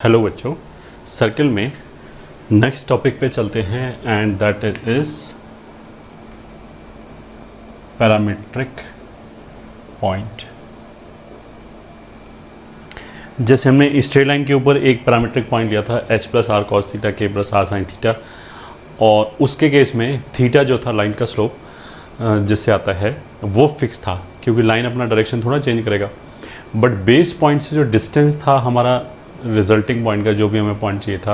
Hello बच्चों, circle में next topic पे चलते हैं and that is parametric point. जैसे हमने स्ट्रेट लाइन के ऊपर एक पैरामीट्रिक पॉइंट लिया था h plus are cos theta के प्लस आर साइन थीटा, और उसके केस में थीटा जो था लाइन का स्लोप जिससे आता है वो फिक्स था क्योंकि लाइन अपना डायरेक्शन थोड़ा चेंज करेगा। बट बेस पॉइंट से जो डिस्टेंस था हमारा रिजल्टिंग पॉइंट का, जो भी हमें पॉइंट चाहिए था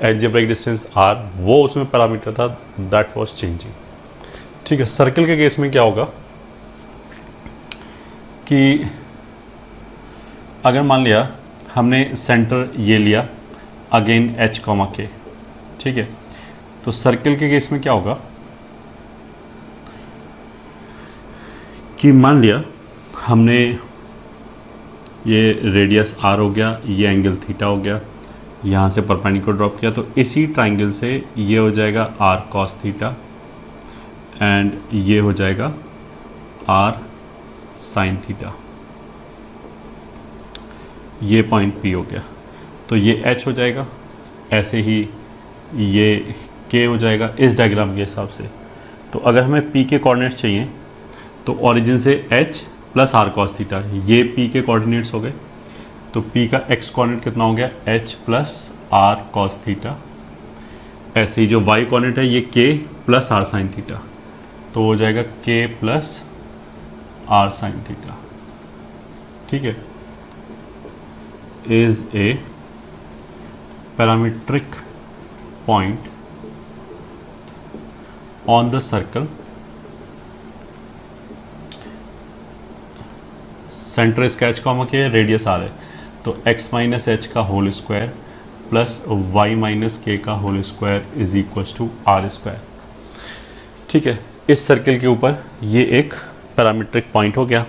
अलजेब्रिक डिस्टेंस r, वो उसमें पैरामीटर था दैट वाज चेंजिंग। ठीक है, सर्कल के केस में क्या होगा कि अगर मान लिया हमने सेंटर ये लिया अगेन h कॉमा k, ठीक है, तो सर्कल के केस में क्या होगा कि मान लिया हमने ये रेडियस r हो गया, ये एंगल थीटा हो गया, यहाँ से परपेंडिकुलर ड्रॉप किया, तो इसी ट्राइंगल से ये हो जाएगा r cos थीटा एंड ये हो जाएगा r sin थीटा। ये पॉइंट P हो गया, तो ये h हो जाएगा, ऐसे ही ये k हो जाएगा इस डायग्राम के हिसाब से। तो अगर हमें P के कोऑर्डिनेट्स चाहिए तो ओरिजिन से h plus are cos theta, ये P के कोऑर्डिनेट्स हो गए, तो P का x कोऑर्डिनेट कितना हो गया h plus are cos theta. ऐसे ही जो y कोऑर्डिनेट है ये k plus are sine theta, तो हो जाएगा k plus are sine theta. ठीक है, is a parametric point on the circle, centre स्केच कॉमा के रेडियस आर है, तो x माइनस एच का whole square plus y minus K का whole square is equal to R square. ठीक है, इस सर्कल के ऊपर ये एक पैरामीट्रिक पॉइंट हो गया।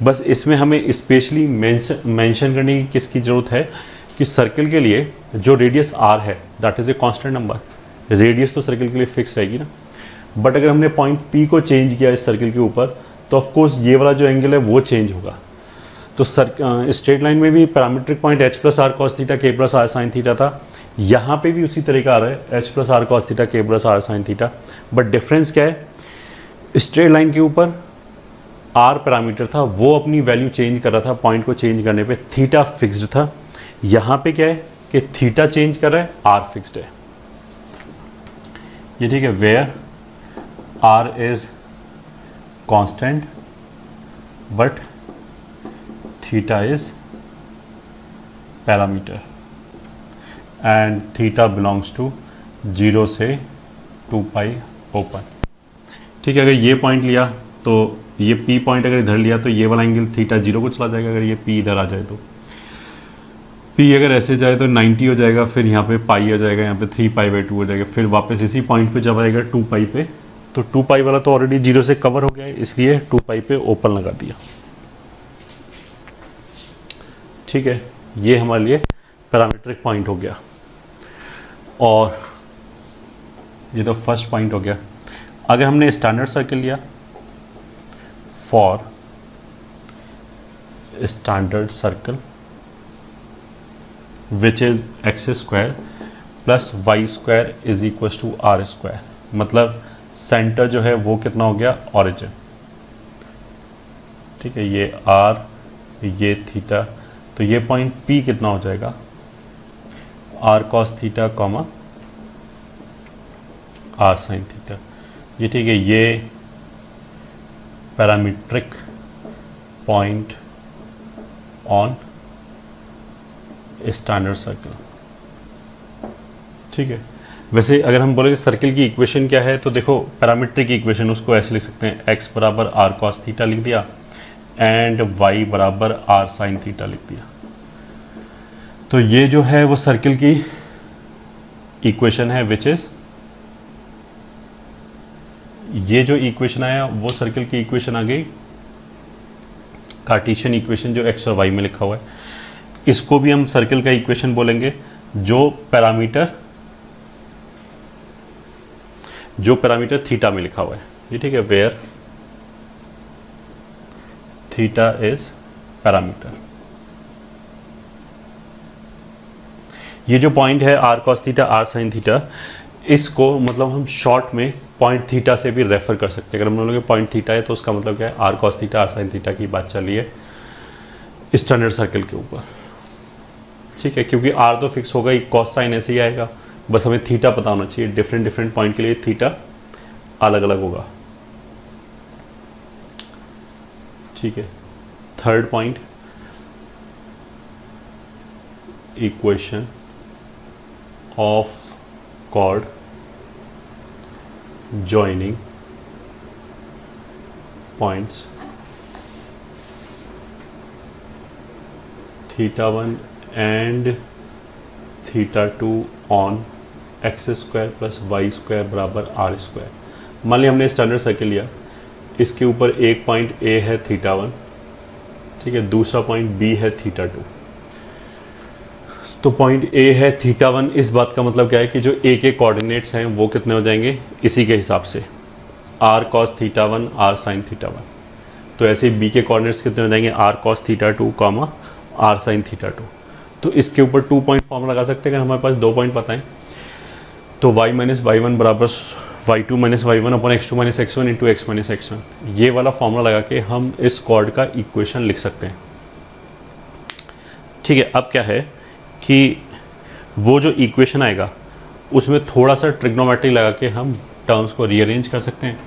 बस इसमें हमें स्पेशली मेंशन करने की किसकी ज़रूरत है कि सर्कल के लिए जो रेडियस r है that is a constant number. Radius तो सर्कल के लिए फिक्स रहेगी ना, बट अगर हमने पॉइंट P को चेंज किया इस सर्कल के ऊपर तो ऑफ कोर्स ये वाला जो एंगल है वो चेंज होगा। तो स्ट्रेट लाइन में भी parametric point h plus are cos theta के प्लस आर साइन थीटा था, यहाँ पे भी उसी तरीका आ रहा है h plus are cos theta के plus are sine theta. But difference क्या है, स्ट्रेट लाइन के ऊपर r पैरामीटर था वो अपनी वैल्यू चेंज कर रहा था, पॉइंट को चेंज करने पे थीटा फिक्स्ड था। यहाँ पे क्या है कि थीटा चेंज कर रहा है, r फिक्स्ड है। ये ठीक है, where r is constant but theta is parameter and theta belongs to 0 से 2 पाई ओपन। ठीक है, अगर ये पॉइंट लिया तो ये P पॉइंट अगर इधर लिया तो ये वाला एंगल थीटा 0 को चला जाएगा। अगर ये P इधर आ जाए तो P अगर ऐसे जाए तो 90 हो जाएगा, फिर यहाँ पे पाई आ जाएगा, यहाँ पे 3 पाई बाई 2 हो जाएगा, फिर वापस इसी पॉइंट पे जब आएगा 2 पाई पे, तो 2 पाई वाला तो ऑलरेडी 0 से कवर हो गया है, इसलिए 2 पाई पे ओपन लगा दिया। ठीक है, ये हमारे लिए पैरामीट्रिक पॉइंट हो गया और ये तो फर्स्ट पॉइंट हो गया। अगर हमने स्टैंडर्ड सर्कल लिया for standard circle which is X square plus Y square is equal to R square, मतलब सेंटर जो है वो कितना हो गया ऑरिजिन। ठीक है, ये r ये थीटा, तो ये पॉइंट P कितना हो जाएगा r cos theta comma r sin theta. ये ठीक है, ये parametric point on standard circle. ठीक है, वैसे अगर हम बोले सर्कल की इक्वेशन क्या है तो देखो पैरामीट्रिक इक्वेशन उसको ऐसे लिख सकते हैं, x बराबर r cos थीटा लिख दिया एंड y बराबर r sin थीटा लिख दिया। तो ये जो है वो सर्कल की इक्वेशन है विच इज, ये जो इक्वेशन आया वो सर्कल की इक्वेशन आ गई, कार्टेशियन इक्वेशन जो x और y में लिखा हुआ है। इसको भी हम सर्कल का इक्वेशन बोलेंगे जो पैरामीटर थीटा में लिखा हुआ है। ये ठीक है, वेयर थीटा इज पैरामीटर। ये जो पॉइंट है R cos theta R sine theta, इसको मतलब हम शॉर्ट में पॉइंट थीटा से भी रेफर कर सकते हैं। अगर हम लोग पॉइंट थीटा है तो उसका मतलब क्या है, R cos theta R sine theta की बात चल रही है स्टैंडर्ड सर्कल के ऊपर, ठीक है। क्योंकि आर तो फिक्स होगा ही, कॉस साइन ऐसे ही आएगा, बस हमें थीटा पता होना चाहिए। डिफरेंट डिफरेंट पॉइंट के लिए थीटा अलग अलग होगा, ठीक है। Third point, equation of chord joining points theta 1 and theta 2 on x square plus Y square बराबर आर स्क्वायर। मान लिया हमने स्टैंडर्ड सर्किल लिया, इसके ऊपर एक पॉइंट ए है थीटा 1, ठीक है, दूसरा पॉइंट बी है थीटा 2। तो पॉइंट ए है थीटा 1, इस बात का मतलब क्या है कि जो ए के कोऑर्डिनेट्स हैं वो कितने हो जाएंगे इसी के हिसाब से, R cos theta 1 R sine theta 1। तो ऐसे बी के कोऑर्डिनेट्स कितने हो जाएंगे, R cos theta 2 comma R sine theta 2। तो इसके ऊपर 2 पॉइंट फॉर्म लगा सकते हैं अगर हमारे पास 2 पॉइंट पता है। तो y माइनस वाई वन बराबर y2 minus Y one upon x2 minus x1 into x minus x1, ये वाला फॉर्मूला लगा के हम इस कॉर्ड का इक्वेशन लिख सकते हैं, ठीक है। अब क्या है कि वो जो इक्वेशन आएगा उसमें थोड़ा सा ट्रिग्नोमेट्री लगा के हम टर्म्स को रीअरेंज कर सकते हैं।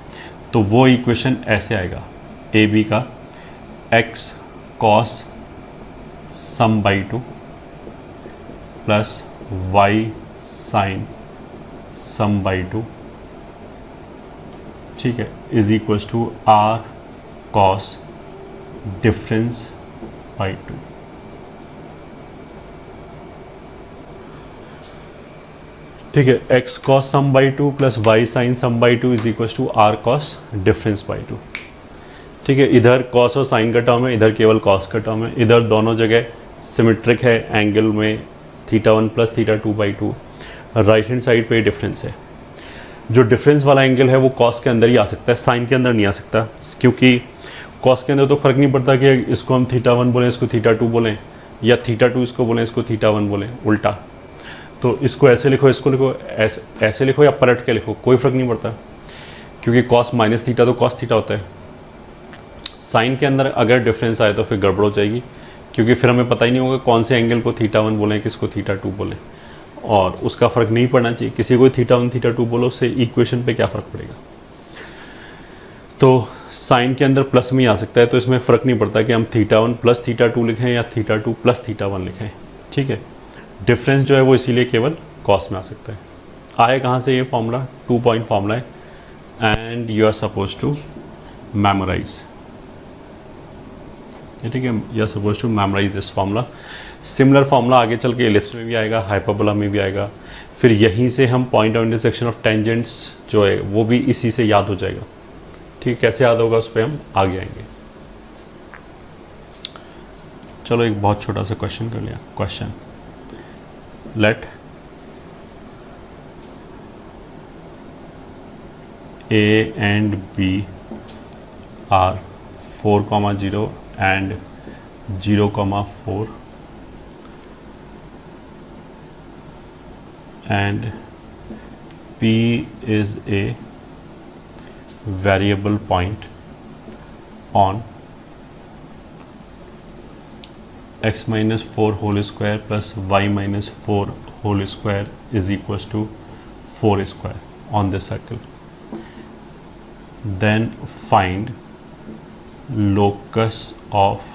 तो वो इक्वेशन ऐसे आएगा, ए बी का x cos sum by 2 plus y sine sum by 2, ठीक है, is equals to R cos difference by 2। ठीक है, x cos sum by 2 plus y sine sum by 2 is equal to R cos difference by 2, ठीक है। इधर cos और sign का term है, इधर केवल कॉस का टर्म है, इधर दोनों जगह सिमेट्रिक है एंगल में, theta 1 plus theta 2 by 2। Right hand side पे डिफरेंस है, जो डिफरेंस वाला एंगल है वो कॉस के अंदर ही आ सकता है, साइन के अंदर नहीं आ सकता, क्योंकि कॉस के अंदर तो फ़र्क नहीं पड़ता कि इसको हम थीटा 1 बोलें इसको थीटा 2 बोलें, या थीटा 2 इसको बोलें इसको थीटा 1 बोलें, उल्टा। तो इसको ऐसे लिखो इसको लिखो, ऐसे लिखो या पलट के लिखो, कोई फ़र्क नहीं पड़ता, क्योंकि कॉस माइनस थीटा तो कॉस थीटा होता है। साइन के अंदर अगर डिफरेंस आए तो फिर गड़बड़ हो जाएगी, क्योंकि फिर हमें पता ही नहीं होगा कौन से एंगल को थीटा 1 बोलें किसको थीटा 2 बोलें, और उसका फ़र्क नहीं पड़ना चाहिए। किसी को थीटा 1 थीटा 2 बोलो, उससे इक्वेशन पे क्या फ़र्क पड़ेगा। तो साइन के अंदर प्लस में ही आ सकता है, तो इसमें फ़र्क नहीं पड़ता कि हम थीटा 1 प्लस थीटा 2 लिखें या थीटा 2 प्लस थीटा 1 लिखें, ठीक है। डिफरेंस जो है वो इसीलिए केवल कॉस में आ सकता है। आए कहाँ से ये फॉर्मूला, 2 पॉइंट फॉर्मूला है, and you are suppose to memorise, ठीक है, you are suppose to memorise this formula. Similar formula आगे चल के एलिप्स में भी आएगा, हाइपरबोला में भी आएगा, फिर यहीं से हम point of intersection of tangents जो है वो भी इसी से याद हो जाएगा, ठीक, कैसे याद होगा उस पर हम आगे आएंगे। चलो एक बहुत छोटा सा क्वेश्चन कर लिया। Question, let A and B are 4,0 and 0,4 and P is a variable point on x minus 4 whole square plus y minus 4 whole square is equals to 4 square on this circle. Then find locus of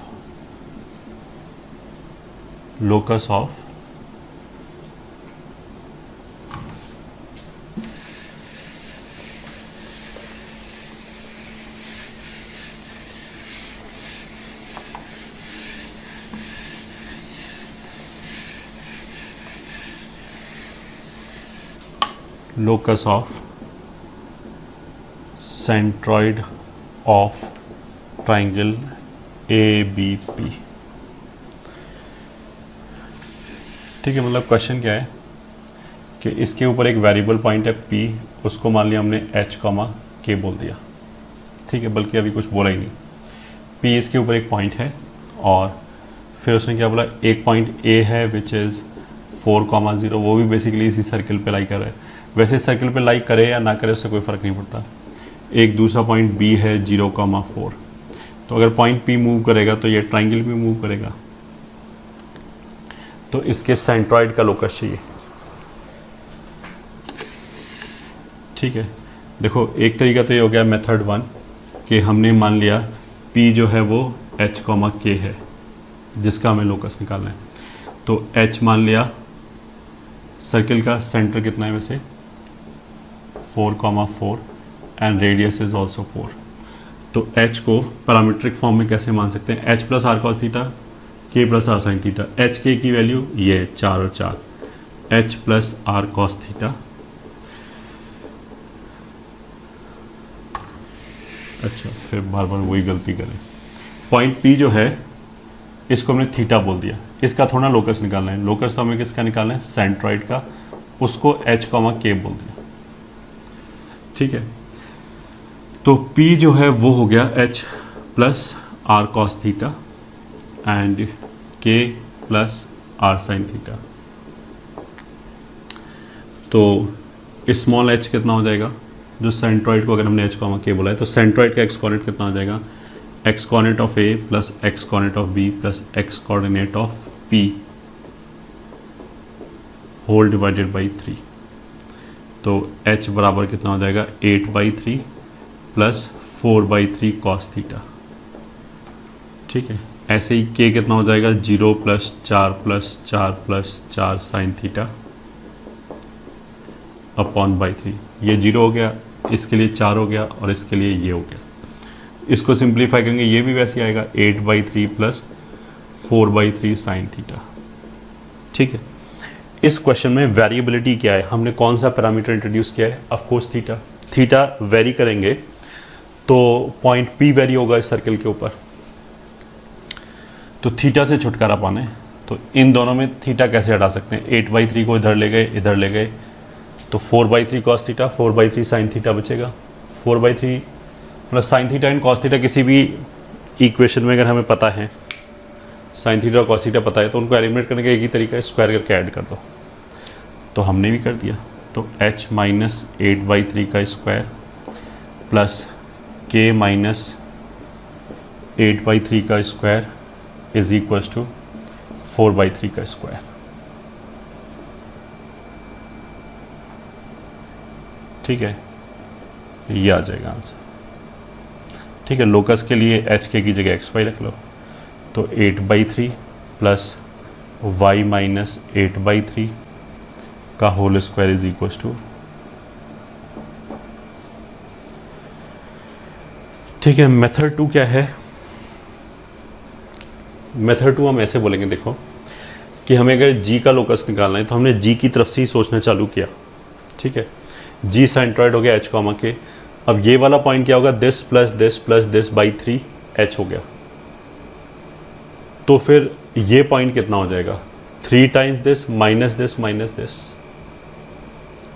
centroid of triangle ABP, ठीक है। मतलब question क्या है कि इसके ऊपर एक variable point है P, उसको मान लिया हमने H, K बोल दिया, ठीक है, बल्कि अभी कुछ बोला ही नहीं। P इसके ऊपर एक पॉइंट है और फिर उसने क्या बोला, एक पॉइंट A है विच इज़ 4,0 वो भी बेसिकली इसी सर्किल पे लाई कर रहा है। वैसे सर्किल पे लाई करे या ना करे उससे कोई फ़र्क नहीं पड़ता। एक दूसरा पॉइंट बी है 0,4, तो अगर पॉइंट पी मूव करेगा तो ये ट्राइंगल भी मूव करेगा। तो इसके सेंट्रॉइड का लोकस चाहिए। ठीक है, देखो एक तरीका तो ये हो गया मेथड 1 कि हमने मान लिया P जो है वो H, K है जिसका हमें लोकस निकालना है। तो H मान लिया, सर्किल का सेंटर कितना है वैसे 4,4 एंड रेडियस इज ऑल्सो 4। तो H को पैरामीट्रिक फॉर्म में कैसे मान सकते हैं, H plus are cos theta K plus are sine theta. H K की वैल्यू ये 4 और 4, H plus are cos theta. अच्छा, फिर बार बार वही गलती करें। पॉइंट P जो है इसको हमने थीटा बोल दिया, इसका थोड़ा लोकस निकालना है। लोकस तो हमें किसका निकालना है, सेंट्रॉइड का, उसको H, K बोल दिया। ठीक है, तो P जो है वो हो गया H plus are cos theta and K plus are sine theta. तो स्मॉल h कितना हो जाएगा, जो सेंट्रॉइड को अगर हमने H, K बोला है तो सेंट्रॉइड का एक्स कोऑर्डिनेट कितना हो जाएगा, X coordinate of A plus X coordinate of B plus X coordinate of P whole divided by 3। तो H बराबर कितना हो जाएगा 8/3 प्लस 4/3 कॉस थीटा। ठीक है, ऐसे ही K कितना हो जाएगा 0 plus 4 plus 4 plus 4 sine theta upon by 3। ये 0 हो गया, इसके लिए 4 हो गया और इसके लिए ये हो गया। इसको सिंप्लीफाई करेंगे ये भी वैसे आएगा 8/3 प्लस 4/3 साइन थीटा। ठीक है, इस क्वेश्चन में वेरिएबिलिटी क्या है, हमने कौन सा पैरामीटर इंट्रोड्यूस किया है, of course theta. Theta very करेंगे तो पॉइंट P वेरी होगा इस सर्किल के ऊपर। तो थीटा से छुटकारा पाना है तो इन दोनों में थीटा कैसे हटा सकते हैं, 8/3 को इधर ले गए तो 4/3 कॉस थीटा, 4/3 साइन थीटा बचेगा। 4/3 plus sine theta and cos theta किसी भी इक्वेशन में अगर हमें पता है, साइन थीटा और कॉस थीटा पता है तो उनको एलिमिनेट करने का एक ही तरीका है, स्क्वायर करके ऐड कर दो। तो हमने भी कर दिया। तो h माइनस 8/3 का स्क्वायर प्लस K माइनस 8/3 का स्क्वायर इज इक्वल्स टू 4/3 का स्क्वायर। ठीक है, ये आ जाएगा आंसर। ठीक है, लोकस के लिए एच के की जगह XY रख लो। तो 8/3 प्लस y माइनस 8/3 का whole square is equals to. ठीक है, मेथड 2 क्या है, मेथड 2 हम ऐसे बोलेंगे, देखो कि हमें अगर g का लोकस निकालना है तो हमने g की तरफ से ही सोचना चालू किया। ठीक है, g सेंट्रॉइड हो गया H, K। अब ये वाला पॉइंट क्या होगा, this plus this by 3 H हो गया। तो फिर ये पॉइंट कितना हो जाएगा, 3 टाइम्स दिस माइनस दिस।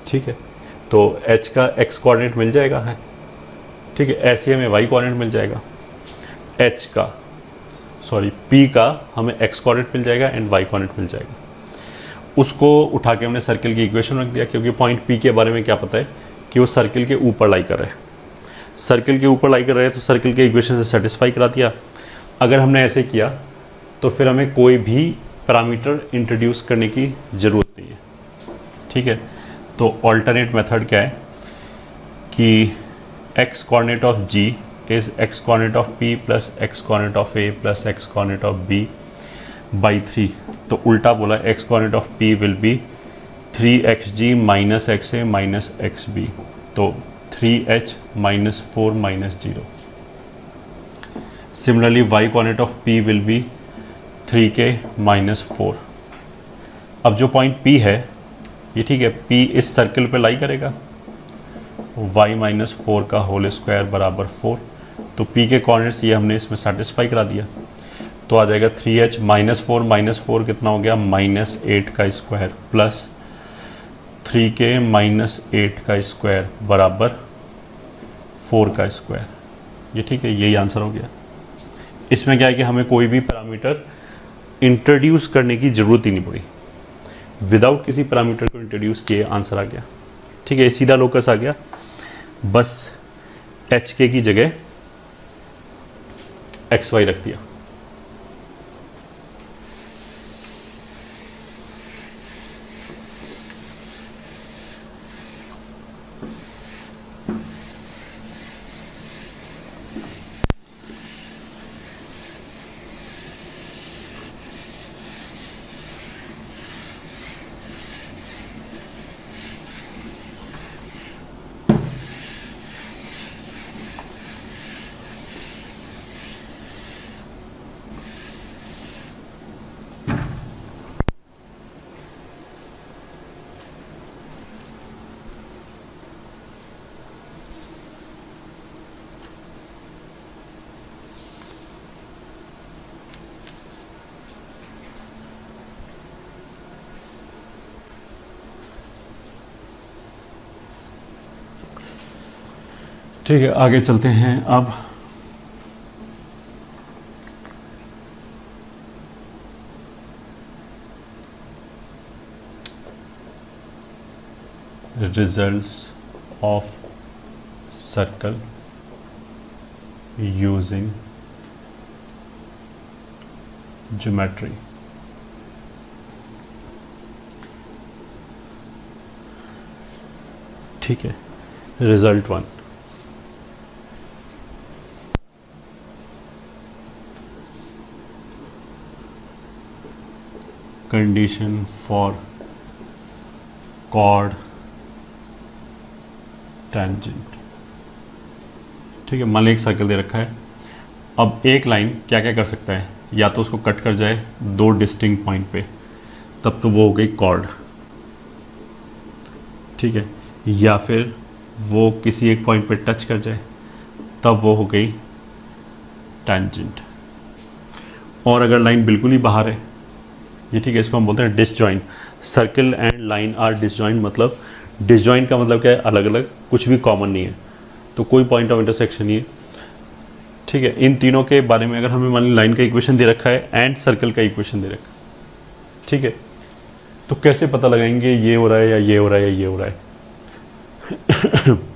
ठीक है, तो H का x कोऑर्डिनेट मिल जाएगा है। ठीक है, ऐसे हमें y कोऑर्डिनेट मिल जाएगा, P का हमें x कोऑर्डिनेट मिल जाएगा एंड y कोऑर्डिनेट मिल जाएगा। उसको उठा के हमने सर्किल की इक्वेशन रख दिया, क्योंकि पॉइंट P के बारे में क्या पता है कि वो सर्किल के ऊपर लाई कर रहे हैं। सर्किल के ऊपर लाई कर रहे हैं तो सर्किल के इक्वेशन से सेटिस्फाई करा दिया। अगर हमने ऐसे किया तो फिर हमें कोई भी पैरामीटर इंट्रोड्यूस करने की ज़रूरत नहीं है। ठीक है, तो ऑल्टरनेट मेथड क्या है कि x coordinate of g is x coordinate of p plus x coordinate of a plus x coordinate of b by 3। तो उल्टा बोला, x coordinate of p will be 3xg minus xa minus xb। तो 3h minus 4 minus 0। Similarly y coordinate of p will be 3k minus 4। अब जो point P है ये, ठीक है, P इस सर्किल पे लाई करेगा, y माइनस 4 का होल स्क्वायर बराबर 4। तो P के कोऑर्डिनेट्स ये हमने इसमें सेटिस्फाई करा दिया। तो आ जाएगा 3h माइनस 4 कितना हो गया, माइनस 8 का स्क्वायर प्लस 3k माइनस 8 का स्क्वायर बराबर 4 का स्क्वायर। ये ठीक है, यही आंसर हो गया। इसमें क्या है कि हमें कोई भी पैरामीटर इंट्रोड्यूस करने की ज़रूरत ही नहीं पड़ी। विदाउट किसी पैरामीटर को इंट्रोड्यूस किए आंसर आ गया। ठीक है, सीधा लोकस आ गया, बस एच के की जगह एक्स वाई रख दिया। ठीक है, आगे चलते हैं। अब results of circle using geometry. ठीक है, result 1, condition for chord tangent. ठीक है, मान लीजिए एक सर्कल दे रखा है। अब एक लाइन क्या क्या कर सकता है, या तो उसको कट कर जाए दो डिस्टिंक्ट पॉइंट पे, तब तो वो हो गई कॉर्ड। ठीक है, या फिर वो किसी एक पॉइंट पे टच कर जाए, तब वो हो गई टेंजेंट। और अगर लाइन बिल्कुल ही बाहर है, ये ठीक है, इसको हम बोलते हैं disjoint. Circle and line are disjoint, मतलब डिसजॉइंट का मतलब क्या है, अलग अलग, कुछ भी कॉमन नहीं है, तो कोई पॉइंट ऑफ इंटरसेक्शन नहीं है। ठीक है, इन तीनों के बारे में अगर हमें मान ली लाइन का इक्वेशन दे रखा है एंड सर्कल का इक्वेशन दे रखा है, ठीक है, तो कैसे पता लगाएंगे ये हो रहा है या ये हो रहा है या ये हो रहा है।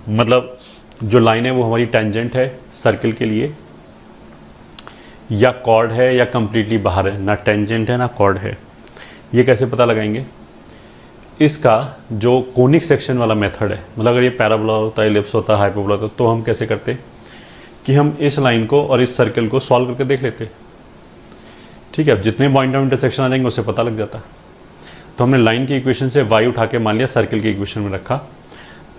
मतलब जो लाइन है वो हमारी टेंजेंट है सर्कल के लिए, या कॉर्ड है, या कंप्लीटली बाहर है, ना टेंजेंट है ना कॉर्ड है। ये कैसे पता लगाएंगे? इसका जो कोनिक सेक्शन वाला मेथड है, मतलब अगर ये पैराबोला होता है, एलिप्स होता है, हाइपरबोला होता है, तो हम कैसे करते कि हम इस लाइन को और इस सर्कल को सॉल्व करके देख लेते। ठीक है, अब जितने पॉइंट ऑफ इंटरसेक्शन आ जाएंगे उससे पता लग जाता। तो हमने लाइन की इक्वेशन से y उठा के मान लिया सर्कल की इक्वेशन में रखा,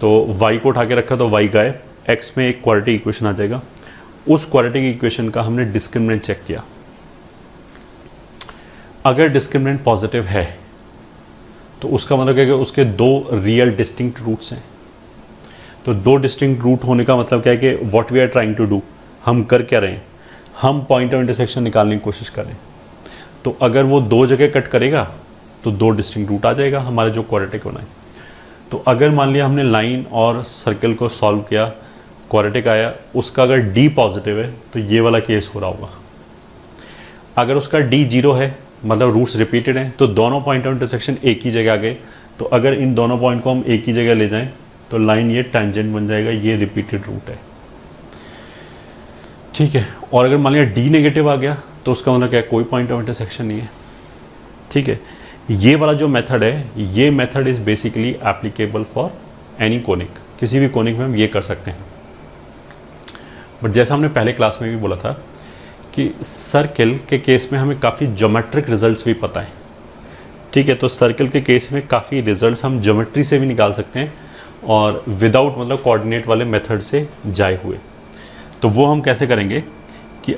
तो y को उठा के रखा तो y गायब, x में एक क्वाड्रेटिक इक्वेशन आ जाएगा। उस क्वाड्रेटिक इक्वेशन का हमने डिस्क्रिमिनेंट चेक किया। अगर डिस्क्रिमिनेंट पॉजिटिव है तो उसका मतलब क्या है कि उसके दो रियल डिस्टिंक्ट रूट्स हैं। तो दो डिस्टिंक्ट रूट होने का मतलब क्या है कि what we are trying to do, हम कर क्या रहे हैं, हम पॉइंट ऑफ इंटरसेक्शन निकालने की कोशिश करें। तो अगर वो दो जगह कट करेगा तो दो डिस्टिंक्ट रूट आ जाएगा हमारे जो क्वाड्रेटिक बनाए। तो अगर मान लिया हमने लाइन और सर्कल को सॉल्व किया, क्वाड्रेटिक आया, उसका अगर d पॉजिटिव है तो ये वाला केस हो रहा होगा। अगर उसका d 0 है, मतलब रूट्स रिपीटेड हैं, तो दोनों पॉइंट ऑफ इंटरसेक्शन एक ही जगह आ गए। तो अगर इन दोनों पॉइंट को हम एक ही जगह ले जाएं तो लाइन ये टेंजेंट बन जाएगा, ये रिपीटेड रूट है। ठीक है, और अगर मान लिया d नेगेटिव आ गया तो उसका मतलब क्या है, कोई पॉइंट ऑफ इंटरसेक्शन नहीं है। ठीक है, ये वाला जो मेथड है, ये method is basically applicable for any conic, किसी भी कोनिक में हम ये कर सकते हैं। बट जैसा हमने पहले क्लास में भी बोला था कि सर्कल के केस में हमें काफ़ी ज्योमेट्रिक रिजल्ट्स भी पता है। ठीक है, तो सर्कल के केस में काफ़ी रिजल्ट्स हम ज्योमेट्री से भी निकाल सकते हैं और विदाउट मतलब कोऑर्डिनेट वाले मेथड से जाए हुए। तो वो हम कैसे करेंगे कि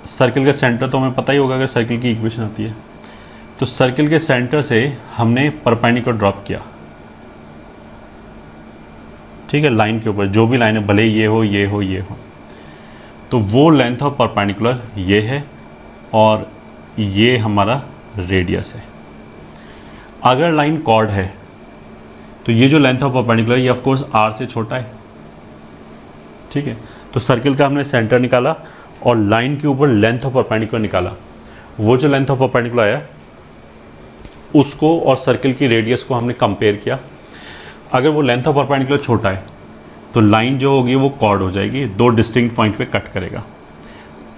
सर्कल का सेंटर तो हमें पता ही होगा अगर सर्कल की इक्वेशन आती है। तो सर्कल के सेंटर से हमने परपेंडिकुलर ड्रॉप किया। ठीक है, लाइन के ऊपर जो भी लाइन है, भले ये हो ये हो ये हो, तो वो लेंथ ऑफ परपेंडिकुलर ये है और ये हमारा रेडियस है। अगर लाइन कॉर्ड है तो ये जो लेंथ ऑफ परपेंडिकुलर ये ऑफ कोर्स r से छोटा है। ठीक है, तो सर्कल का हमने सेंटर निकाला और लाइन के ऊपर लेंथ ऑफ परपेंडिकुलर निकाला। वो जो लेंथ ऑफ परपेंडिकुलर आया उसको और सर्किल की रेडियस को हमने कंपेयर किया। अगर वो लेंथ ऑफ परपेंडिकुलर छोटा है तो लाइन जो होगी वो कॉर्ड हो जाएगी, दो डिस्टिंक्ट पॉइंट पे कट करेगा।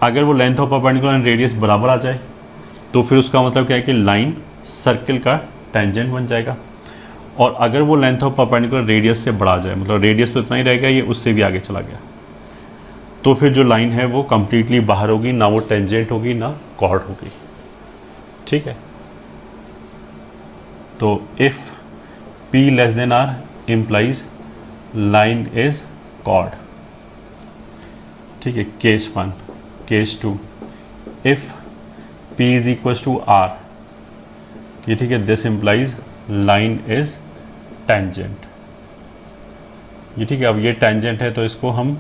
अगर वो length of perpendicular and radius बराबर आ जाए तो फिर उसका मतलब क्या है कि लाइन सर्किल का टेंजेंट बन जाएगा। और अगर वो लेंथ ऑफ परपेंडिकुलर रेडियस से बढ़ा जाए, मतलब रेडियस तो इतना ही रहेगा, ये उससे भी आगे चला गया, तो फिर जो लाइन है वो कंप्लीटली बाहर होगी, ना वो टेंजेंट होगी ना कॉर्ड होगी। ठीक है, तो if P less than R implies line is chord। ठीक है, case 1। Case 2, if P is equals to R, ये ठीक है, this implies line is tangent। ये ठीक है, अब ये टेंजेंट है तो इसको हम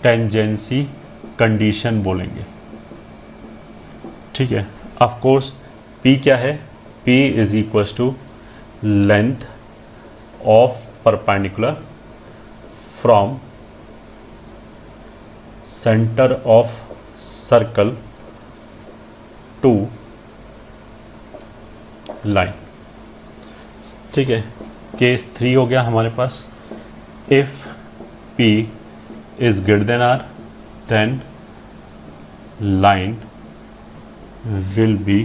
टेंजेंसी कंडीशन बोलेंगे। ठीक है, ऑफ कोर्स P क्या है, P is equals to length of perpendicular from centre of circle to line. ठीक है, केस 3 हो गया हमारे पास, if P is greater than R then line will be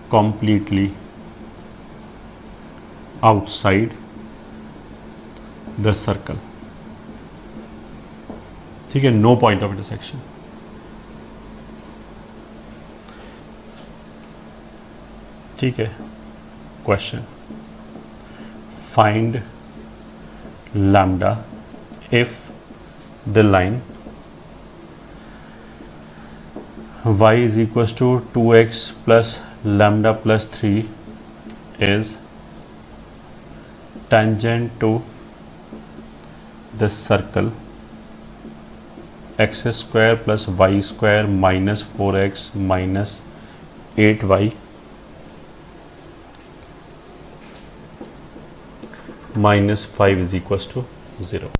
completely outside the circle। ठीक है, नो पॉइंट ऑफ इंटरसेक्शन। ठीक है, question, find lambda if the line y is equals to 2x plus lambda plus 3 is tangent to the circle x square plus y square minus 4x minus 8y minus 5 is equals to 0।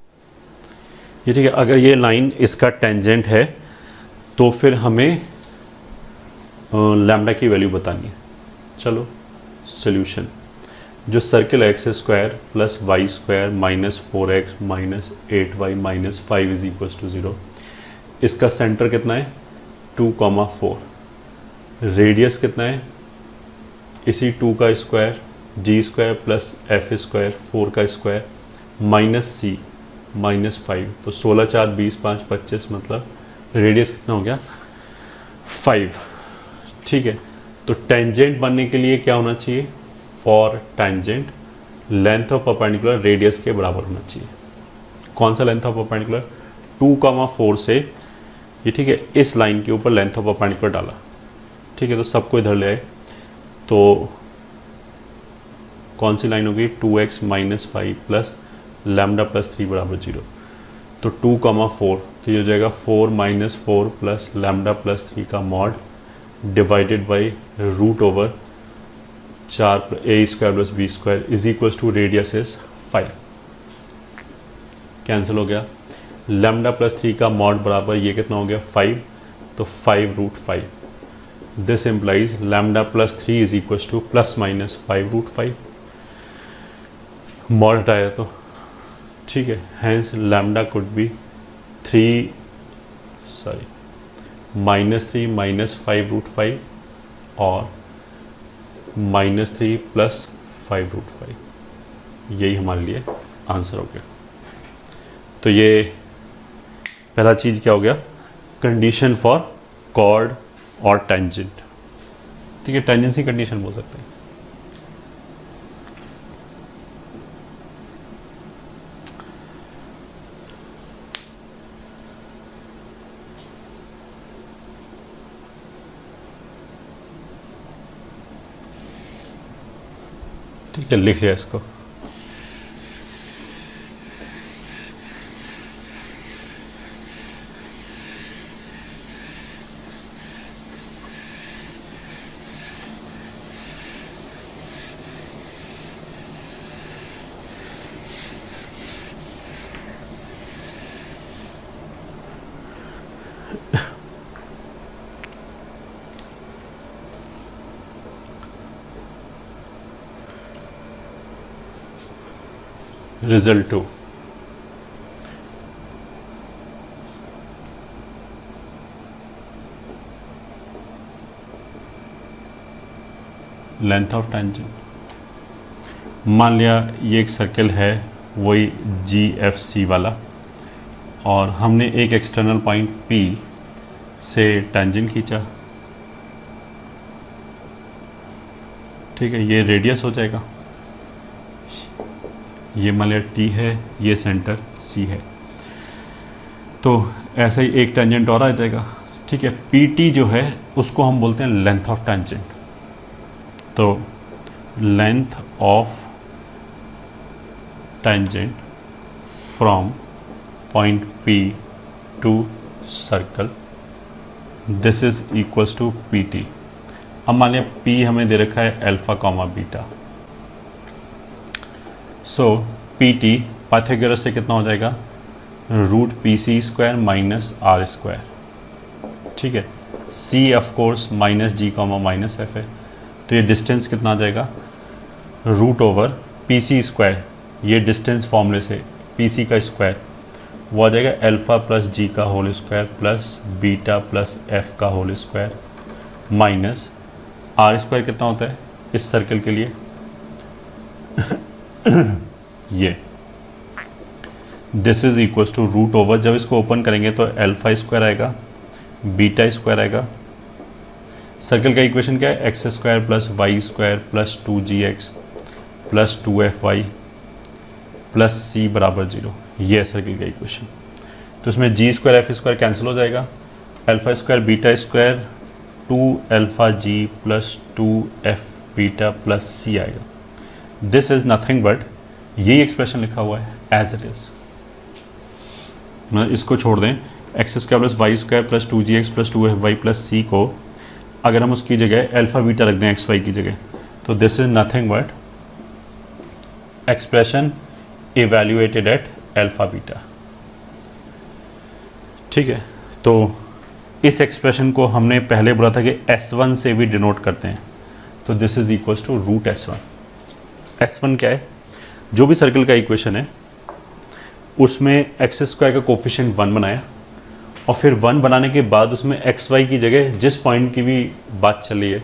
ये ठीक है, अगर ये line इसका tangent है तो फिर हमें लैम्डा की वैल्यू बतानी है। चलो सॉल्यूशन, जो circle X square plus Y square minus 4x minus 8y minus 5 is equals to 0, इसका सेंटर कितना है 2,4, रेडियस कितना है इसी 2 का स्क्वायर जी स्क्वायर प्लस एफ स्क्वायर 4 का स्क्वायर माइनस सी माइनस 5, तो 16 4 20 5 25, मतलब रेडियस कितना हो गया 5। ठीक है, तो टेंजेंट बनने के लिए क्या होना चाहिए, for tangent length of perpendicular radius के बराबर होना चाहिए। कौन सा लेंथ ऑफ परपेंडिकुलर, 2,4 से ये ठीक है इस लाइन के ऊपर लेंथ ऑफ परपेंडिकुलर डाला। ठीक है, तो सबको इधर ले आए, तो कौन सी लाइन होगी 2x minus 5 plus lambda plus 3 बराबर 0, तो 2,4, तो ये हो जाएगा 4 माइनस 4 प्लस लैम्डा प्लस 3 का mod divided by root over 4 A square plus B square is equals to radius is 5। Cancel हो गया, लैम्डा प्लस 3 का मॉड बराबर ये कितना हो गया 5, तो 5 root 5। This implies lambda plus 3 is equals to plus minus 5 root 5, mod हटाया तो ठीक है, hence lambda could be -3 minus 5 root 5 और -3 प्लस 5 रूट 5, यही हमारे लिए आंसर हो गया। तो ये पहला चीज़ क्या हो गया, कंडीशन फॉर कॉर्ड और टेंजेंट। ठीक है, टेंजेंसी कंडीशन बोल सकते हैं। ठीक है, लिख लिया इसको। Result 2, length of tangent. मान लिया ये एक सर्कल है वही GFC वाला, और हमने एक एक्सटर्नल पॉइंट P से टेंजेंट खींचा, ठीक है, ये रेडियस हो जाएगा, ये मान लिया T है, ये सेंटर C है, तो ऐसा ही एक टेंजेंट और आ जाएगा, ठीक है। PT जो है उसको हम बोलते हैं लेंथ ऑफ टेंजेंट। तो length of tangent from point P to circle, this is equals to PT। अब मान लिया P हमें दे रखा है alpha comma beta, so PT Pythagoras से कितना हो जाएगा, root PC square minus R square, ठीक है। C of course minus G comma minus F है, तो ये डिस्टेंस कितना आ जाएगा, रूट ओवर PC स्क्वायर, ये डिस्टेंस फॉर्मूले से PC का स्क्वायर वो आ जाएगा अल्फ़ा प्लस G का whole square plus beta plus F का whole square minus R square कितना होता है इस सर्कल के लिए ये, this is equals to root over, जब इसको ओपन करेंगे तो अल्फ़ा स्क्वायर आएगा, बीटा स्क्वायर आएगा, सर्कल का इक्वेशन क्या है, X square plus Y square plus 2gx plus 2fy plus c बराबर 0, ये है सर्कल का इक्वेशन। तो इसमें g square f square cancel हो जाएगा, alpha square beta square 2αg plus 2f beta plus c आएगा। दिस इज नथिंग बट यही एक्सप्रेशन लिखा हुआ है एज इट इज, मतलब इसको छोड़ दें, X square plus Y square plus 2gx plus 2fy plus c को अगर हम उसकी जगह अल्फ़ा बीटा रख दें एक्स वाई की जगह, तो this is nothing but expression evaluated at alpha beta, ठीक है। तो इस एक्सप्रेशन को हमने पहले बोला था कि S1 से भी डिनोट करते हैं, तो this is equals to root S1। S1 क्या है, जो भी सर्कल का इक्वेशन है उसमें एक्स स्क्वायर का कोफिशिएंट 1 बनाया, और फिर 1 बनाने के बाद उसमें एक्स वाई की जगह जिस पॉइंट की भी बात चल रही है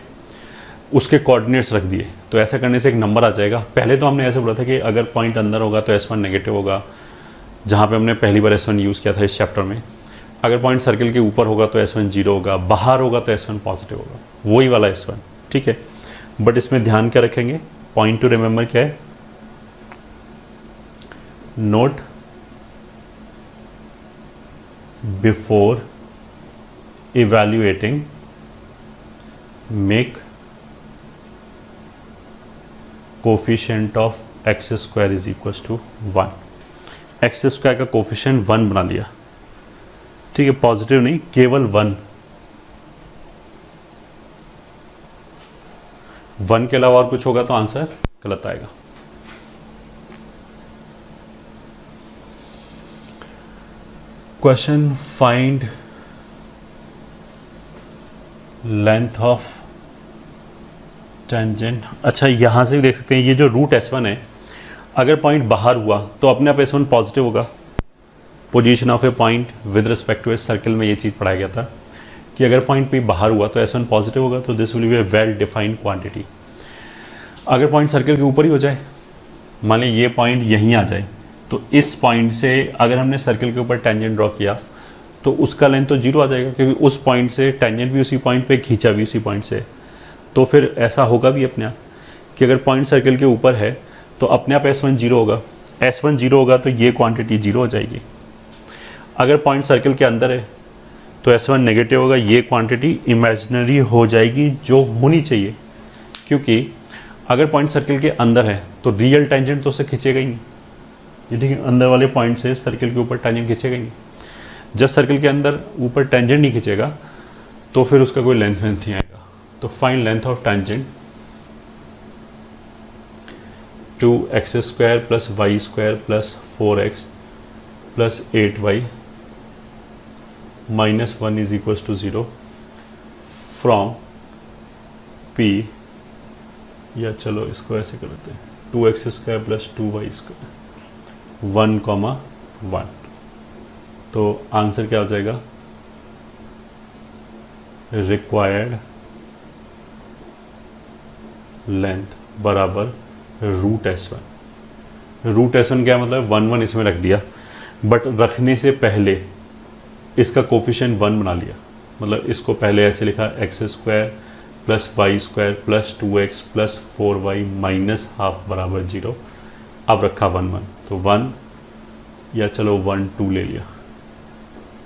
उसके कोऑर्डिनेट्स रख दिए, तो ऐसा करने से एक नंबर आ जाएगा। पहले तो हमने ऐसे बोला था कि अगर पॉइंट अंदर होगा तो S1 नेगेटिव होगा, जहाँ पे हमने पहली बार S1 यूज़ किया था इस चैप्टर में। अगर पॉइंट सर्कल के ऊपर होगा तो S1 0 होगा, बाहर होगा तो S1 पॉजिटिव होगा, वही वाला S1, ठीक है। बट इसमें ध्यान क्या रखेंगे, पॉइंट टू रिमेंबर क्या है, note before evaluating make coefficient of X square is equals to 1। X square का कोफिशिएंट 1 बना लिया, ठीक है, पॉजिटिव नहीं, केवल 1। 1 के अलावा और कुछ होगा तो आंसर गलत आएगा। Question, find length of tangent. अच्छा, यहाँ से भी देख सकते हैं ये जो रूट S1 है, अगर पॉइंट बाहर हुआ तो अपने आप S1 पॉजिटिव होगा। Position of a point with respect to a circle में ये चीज़ पढ़ाया गया था कि अगर पॉइंट P बाहर हुआ तो S1 पॉजिटिव होगा, तो this will B A well defined quantity. अगर पॉइंट सर्कल के ऊपर ही हो जाए, मान लीजिए ये पॉइंट यहीं आ जाए, तो इस पॉइंट से अगर हमने सर्कल के ऊपर टेंजेंट ड्रॉ किया तो उसका लेंथ तो 0 आ जाएगा, क्योंकि उस पॉइंट से टेंजेंट भी उसी पॉइंट पे, खींचा भी उसी पॉइंट से। तो फिर ऐसा होगा भी अपने आप कि अगर पॉइंट सर्कल के ऊपर है तो अपने आप S1 0 होगा, S1 0 होगा तो ये क्वांटिटी 0 हो जाएगी। अगर पॉइंट सर्कल के अंदर है तो S1 नेगेटिव होगा, ये क्वांटिटी इमेजिनरी हो जाएगी जो होनी चाहिए, क्योंकि अगर पॉइंट सर्कल के अंदर है तो रियल टेंजेंट तो उसे खींचेगा ही नहीं, ये ठीक है, अंदर वाले पॉइंट से सर्कल के ऊपर टेंजेंट खींचेगा ही नहीं। जब सर्कल के अंदर ऊपर टेंजेंट नहीं खींचेगा तो फिर उसका कोई लेंथ नहीं आएगा। तो find length of tangent 2x square plus Y square plus 4x plus 8y minus 1 is equals to 0 from P, या चलो इसको ऐसे कर देते हैं, 2x square plus 2y square 1,1। तो आंसर क्या हो जाएगा, रिक्वायर्ड लेंथ बराबर रूट S1। रूट S1 क्या मतलब 1 इसमें रख दिया, बट रखने से पहले इसका कोफिशिएंट 1 बना लिया, मतलब इसको पहले ऐसे लिखा x² plus y² plus 2x plus 4y minus half बराबर 0। अब रखा 1 तो 1 या चलो 1 2 ले लिया,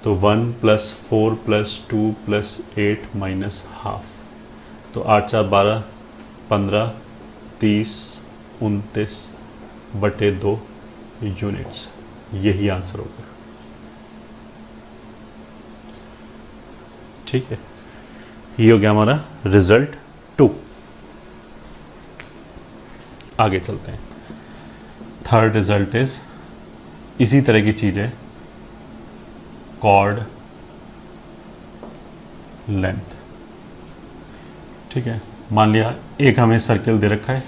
तो 1 plus 4 plus 2 plus 8 minus half, तो 8 4 12 15 30 29 बटे 2 यूनिट्स। यही आंसर होगा। ठीक है, ये हो गया हमारा रिजल्ट 2। आगे चलते हैं। थर्ड रिजल्ट इज इसी तरह की चीज है, कॉर्ड लेंथ। ठीक है, मान लिया एक हमें सर्कल दे रखा है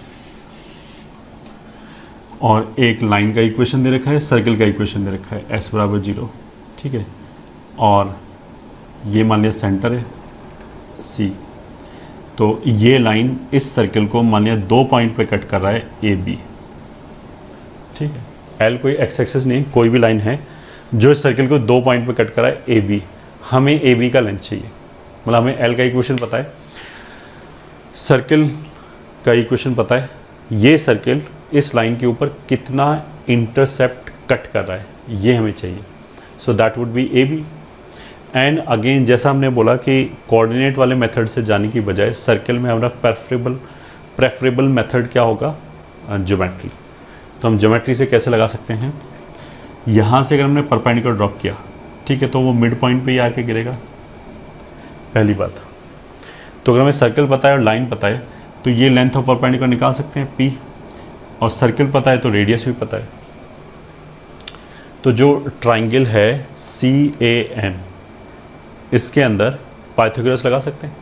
और एक लाइन का इक्वेशन दे रखा है, सर्कल का इक्वेशन दे रखा है s बराबर 0। ठीक है, और ये मान लिया सेंटर है C। तो ये लाइन इस सर्कल को मान लिया 2 पॉइंट पे कट कर रहा है AB। ठीक है, L कोई एक्स एक्सिस नहीं, कोई भी लाइन है जो इस सर्कल को 2 पॉइंट पे कट कर रहा है AB। हमें AB का लेंथ चाहिए, मतलब हमें L का इक्वेशन पता है, सर्कल का इक्वेशन पता है, ये सर्कल इस लाइन के ऊपर कितना इंटरसेप्ट कट कर रहा है ये हमें चाहिए। So that would be AB। And again जैसा हमने बोला कि कोऑर्डिनेट वाले मेथड से जाने की बजाय सर्कल में हमारा प्रेफरेबल मेथड क्या होगा, ज्योमेट्री। तो हम ज्योमेट्री से कैसे लगा सकते हैं, यहाँ से अगर हमने परपेंडिकुलर ड्रॉप किया, ठीक है, तो वो मिड पॉइंट पे ही आके गिरेगा, पहली बात। तो अगर हमें सर्कल पता है और लाइन पता है तो ये लेंथ ऑफ परपेंडिकुलर निकाल सकते हैं P, और सर्कल पता है तो रेडियस भी पता है। तो जो ट्राइंगल है CAM, इसके अंदर पाइथागोरस लगा सकते हैं।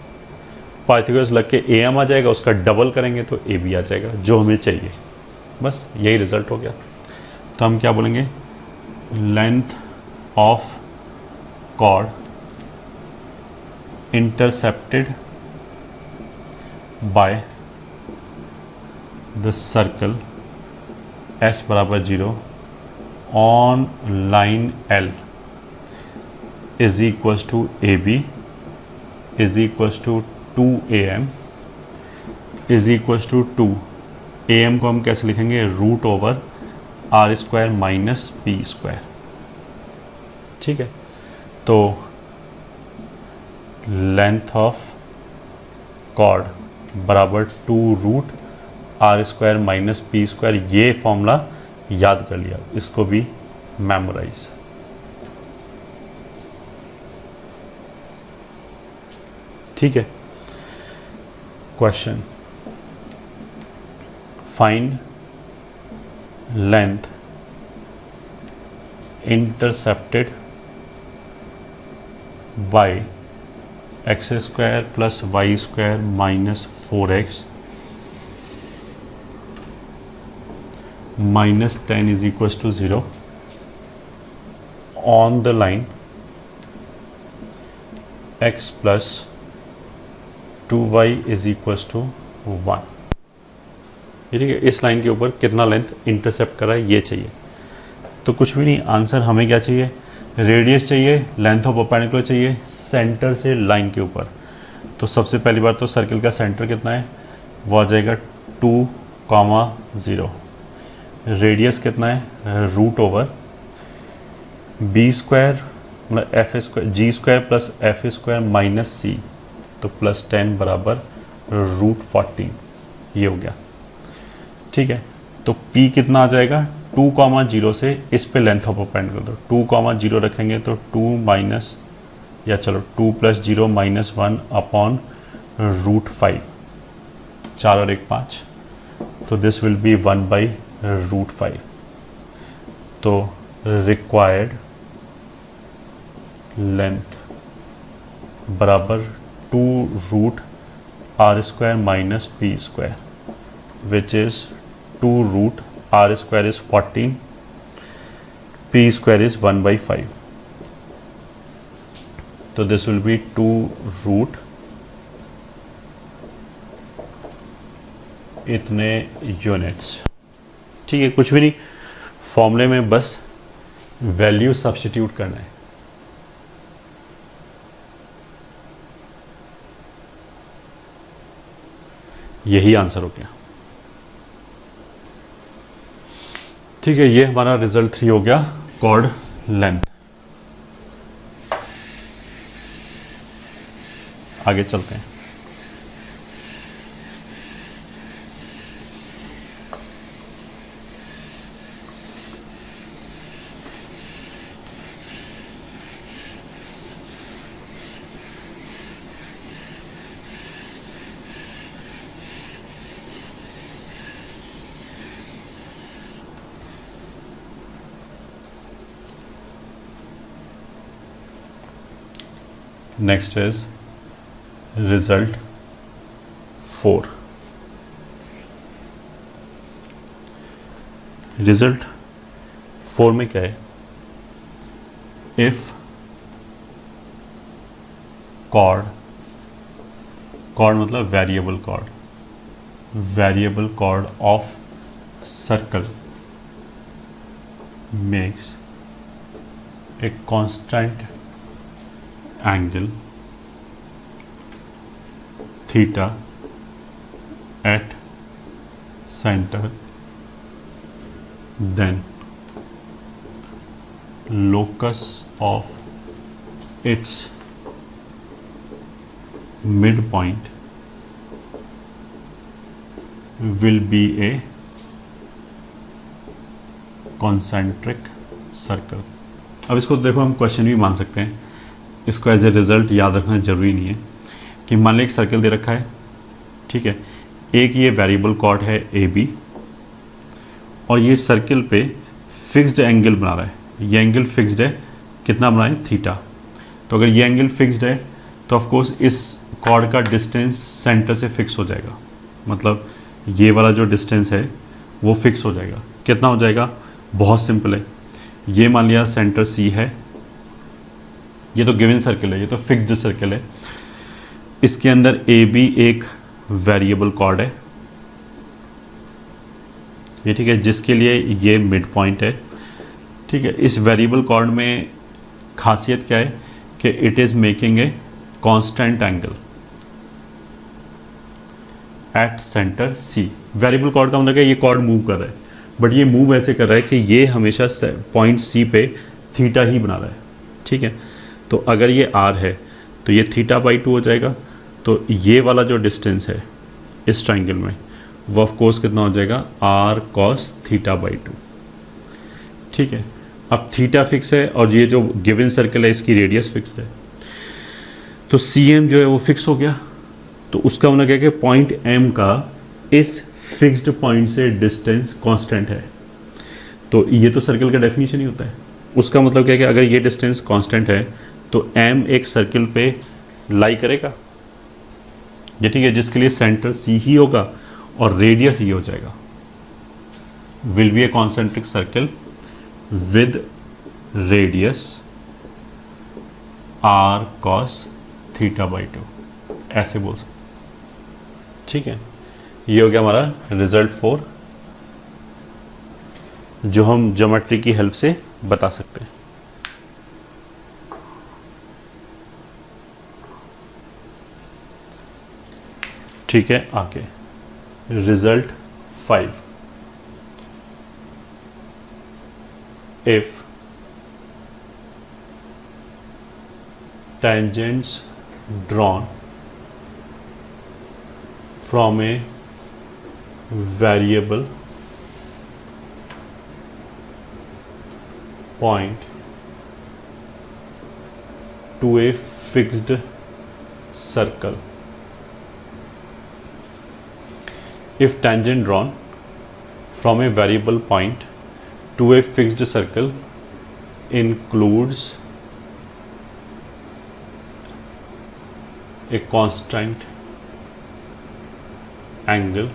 पाइथागोरस लग के AM आ जाएगा, उसका डबल करेंगे तो AB आ जाएगा जो हमें चाहिए। बस यही रिजल्ट हो गया। तो हम क्या बोलेंगे, length of chord intercepted by the circle S बराबर 0 on line L is equals to AB is equals to 2AM is equals to 2। AM को हम कैसे लिखेंगे, root over R² minus P²। ठीक है, तो लेंथ ऑफ कॉर्ड बराबर 2 root R² minus P²। ये फॉर्मूला याद कर लिया, इसको भी मेमोराइज। ठीक है, question, find length intercepted by x² plus y² minus 4x minus 10 is equal to 0 on the line x plus 2y is equal to 1। ठीक है, इस लाइन के ऊपर कितना लेंथ इंटरसेप्ट कर रहा है ये चाहिए। तो कुछ भी नहीं, आंसर हमें क्या चाहिए, रेडियस चाहिए, लेंथ ऑफ परपेंडिकुलर चाहिए, सेंटर से लाइन के ऊपर। तो सबसे पहली बार तो सर्कल का सेंटर कितना है, वो आ जाएगा 2,0। रेडियस कितना है, रूट ओवर B² मतलब F² G² plus F² minus C, तो प्लस 10 बराबर रूट 14। ये हो गया। ठीक है, तो P कितना आ जाएगा, 2,0 से इस पे लेंथ ऑफ परपेंडिकुलर, तो 2,0 रखेंगे तो 2 माइनस, या चलो 2 प्लस 0 माइनस 1 अपॉन रूट 5, 4 और 1 5, तो this will be 1 by root 5। तो रिक्वायर्ड लेंथ बराबर 2 root R² minus P², which is 2 root R² is 14 p square is 1/5. तो this will be 2 root इतने यूनिट्स। ठीक है, कुछ भी नहीं, फॉर्मूले में बस वैल्यू सब्स्टिट्यूट करना है। यही आंसर हो गया। ठीक है, ये हमारा रिजल्ट 3 हो गया, कॉर्ड लेंथ। आगे चलते हैं। Next is result 4। रिजल्ट 4 में क्या है? इफ कॉर्ड, कॉर्ड मतलब variable chord, variable chord of circle makes a constant angle theta at center, then locus of its midpoint will be a concentric circle। अब इसको देखो, हम क्वेश्चन भी मान सकते हैं, इसको एज ए रिज़ल्ट याद रखना ज़रूरी नहीं है। कि मान लो एक सर्कल दे रखा है, ठीक है, एक ये वेरिएबल कॉर्ड है ए बी, और ये सर्कल पे फिक्स्ड एंगल बना रहा है। ये एंगल फिक्स्ड है, कितना बना है? थीटा। तो अगर ये एंगल फिक्स्ड है तो ऑफ कोर्स इस कॉर्ड का डिस्टेंस सेंटर से फिक्स हो जाएगा, मतलब ये वाला जो डिस्टेंस है वो फिक्स हो जाएगा। कितना हो जाएगा? बहुत सिंपल है, ये मान लिया सेंटर सी है, ये तो गिवन सर्कल है, ये तो फिक्स्ड सर्कल है, इसके अंदर ए बी एक वेरिएबल कॉर्ड है, ये ठीक है, जिसके लिए ये मिड पॉइंट है। ठीक है, इस वेरिएबल कॉर्ड में खासियत क्या है कि it is making a constant angle at centre C. Variable chord का मतलब क्या? ये कॉर्ड मूव कर रहा है, बट ये मूव ऐसे कर रहा है कि ये हमेशा पॉइंट सी पे थीटा ही बना रहा है। ठीक है, तो अगर ये r है तो ये θ/2 हो जाएगा। तो ये वाला जो डिस्टेंस है इस ट्राइंगल में वो ऑफ कोर्स कितना हो जाएगा? r cos θ/2। ठीक है, अब थीटा फिक्स है और ये जो गिवन सर्कल है इसकी रेडियस फिक्स है, तो cm जो है वो फिक्स हो गया। तो उसका मतलब क्या है कि पॉइंट m का इस फिक्स्ड पॉइंट से डिस्टेंस कांस्टेंट है। तो ये तो सर्कल का डेफिनेशन ही होता है। उसका मतलब क्या है कि अगर ये डिस्टेंस कांस्टेंट है तो m एक सर्कल पे लाई करेगा, ये ठीक है, जिसके लिए सेंटर c ही होगा और रेडियस ये हो जाएगा। Will be A concentric circle with radius r cos θ/2, ऐसे बोल सकते। ठीक है, ये हो गया हमारा रिजल्ट 4, जो हम ज्योमेट्री की हेल्प से बता सकते हैं। ठीक है, आगे result 5। If tangents drawn from a variable point to a fixed circle, if tangent drawn from a variable point to a fixed circle includes a constant angle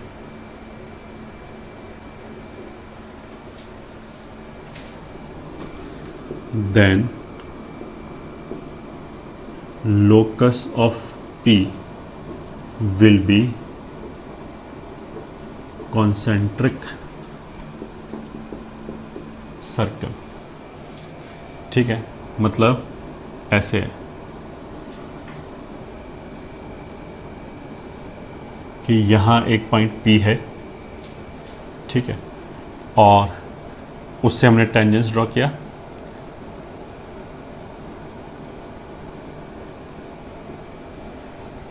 then locus of P will be concentric circle. ठीक है, मतलब ऐसे है कि यहाँ एक point P है, ठीक है, और उससे हमने टेंजेंस ड्रॉ किया,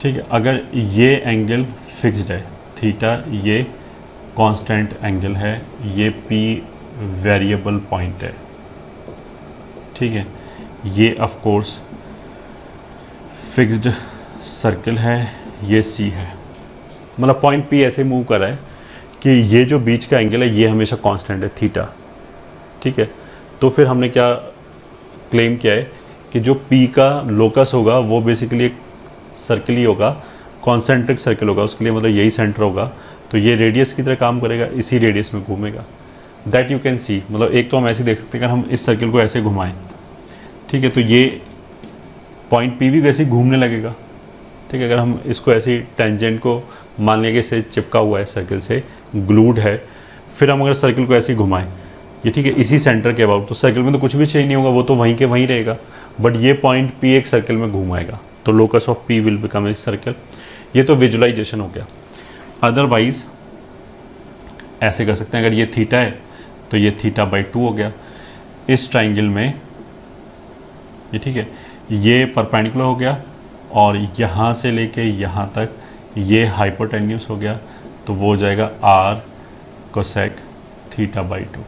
ठीक है। अगर ये एंगल फिक्स्ड है थीटा, ये कांस्टेंट एंगल है, ये P वेरिएबल पॉइंट है, ठीक है, ये ऑफ कोर्स फिक्स्ड सर्कल है, ये C है, मतलब पॉइंट P ऐसे मूव कर रहा है कि ये जो बीच का एंगल है ये हमेशा कांस्टेंट है थीटा, ठीक है। तो फिर हमने क्या क्लेम किया है कि जो P का लोकस होगा वो बेसिकली एक सर्कल ही होगा, कॉन्सेंट्रिक सर्कल होगा, उसके लिए मतलब यही सेंटर होगा, तो ये रेडियस की तरह काम करेगा, इसी रेडियस में घूमेगा। दैट यू कैन सी, मतलब एक तो हम ऐसे देख सकते हैं, अगर हम इस सर्कल को ऐसे घुमाएं, ठीक है, तो ये पॉइंट P भी वैसे ही घूमने लगेगा, ठीक है। अगर हम इसको ऐसे टेंजेंट को मान लेंगे इसे चिपका हुआ है सर्कल से, ग्लूड है, फिर हम अगर सर्कल को ऐसे घुमाएं, ये ठीक है, इसी सेंटर के अबाउट, तो सर्कल में तो कुछ भी चेंज नहीं होगा, वो तो वहीं के वहीं रहेगा, बट ये पॉइंट P एक सर्कल में घूमाएगा, तो locus of P will become a circle. ये तो विजुलाइजेशन हो गया। अदरवाइज ऐसे कर सकते हैं, अगर ये थीटा है तो ये θ/2 हो गया। इस ट्राइंगल में ये ठीक है, ये परपेंडिकुलर हो गया और यहाँ से लेके यहाँ तक ये हाइपोटेन्यूस हो गया, तो वो हो जाएगा r कोसेक θ/2।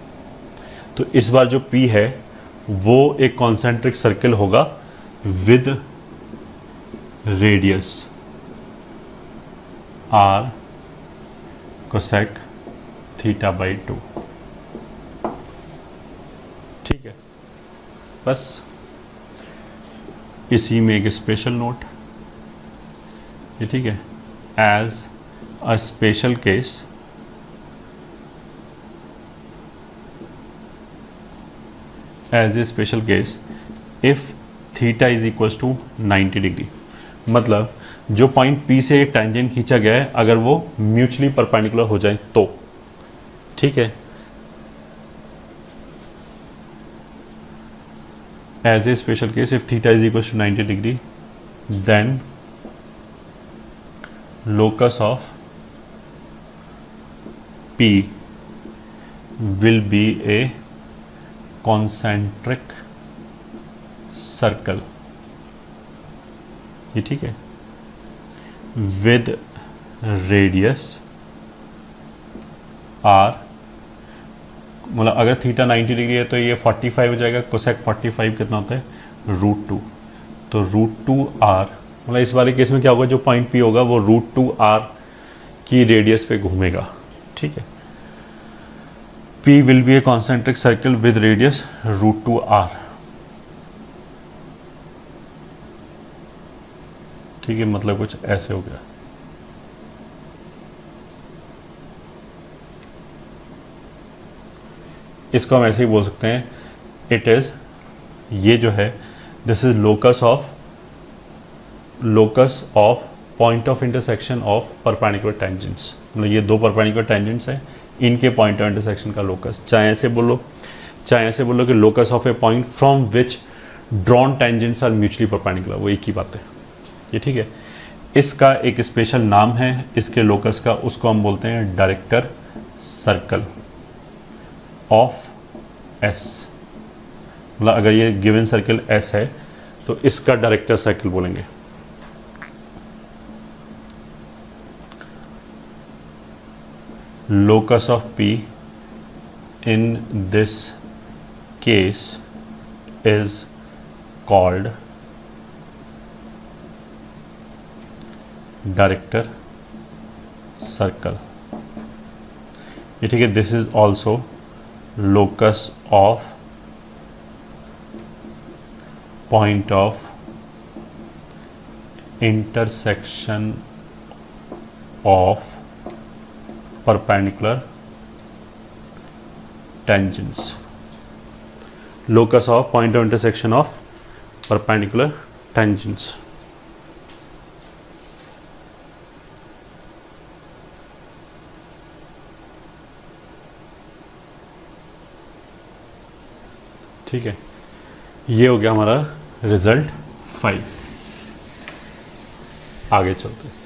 तो इस बार जो P है वो एक कॉन्सेंट्रिक सर्कल होगा विद रेडियस r कोसेक θ/2, ठीक है। बस इसी में एक स्पेशल नोट, ये ठीक है, as a special case if theta is equals to 90 degree, मतलब जो पॉइंट P से टेंजेंट खींचा गया है अगर वो म्यूचुअली परपेंडिकुलर हो जाए तो, ठीक है। As a special case if theta is equals to 90 degree then locus of P will be a concentric circle, ये ठीक है, with radius r, मतलब अगर थीटा 90 डिग्री है तो ये 45 हो जाएगा, कोसेक 45 कितना होता है √2, तो √2r, मतलब इस वाले केस में क्या होगा, जो पॉइंट P होगा वो √2r की रेडियस पे घूमेगा, ठीक है। P will be A concentric circle with radius √2r, ठीक है, मतलब कुछ ऐसे हो गया। इसको हम ऐसे ही बोल सकते हैं, इट इज, ये जो है this is locus of point of intersection of perpendicular tangents, मतलब ये दो परपेंडिकुलर टेंजेंट्स हैं, इनके पॉइंट ऑफ इंटरसेक्शन का लोकस, चाहे ऐसे बोलो कि locus of a point from which drawn tangents are mutually perpendicular, वो एक ही बात है, ये ठीक है। इसका एक स्पेशल नाम है इसके लोकस का, उसको हम बोलते हैं डायरेक्टर सर्कल ऑफ S, मतलब अगर ये गिवन सर्कल S है तो इसका डायरेक्टर सर्कल बोलेंगे। Locus of P in this case is called director circle, ये ठीक है। This is also locus of point of intersection of perpendicular tangents, locus of point of intersection of perpendicular tangents. ठीक है, ये हो गया हमारा रिजल्ट 5। आगे चलते हैं।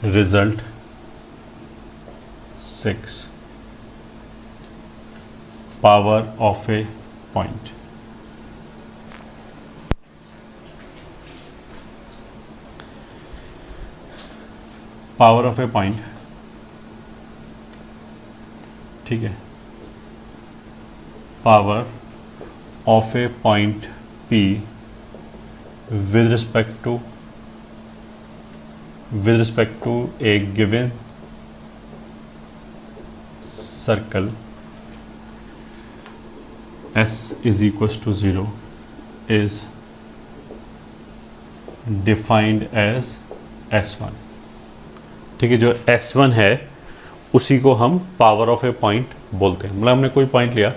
Result 6, power of a point. Power of a point, ठीक है, power of a point P with respect to a given circle S is equals to 0 is defined as S1। ठीक है, जो S1 है उसी को हम पावर ऑफ ए पॉइंट बोलते हैं। मतलब हमने कोई पॉइंट लिया,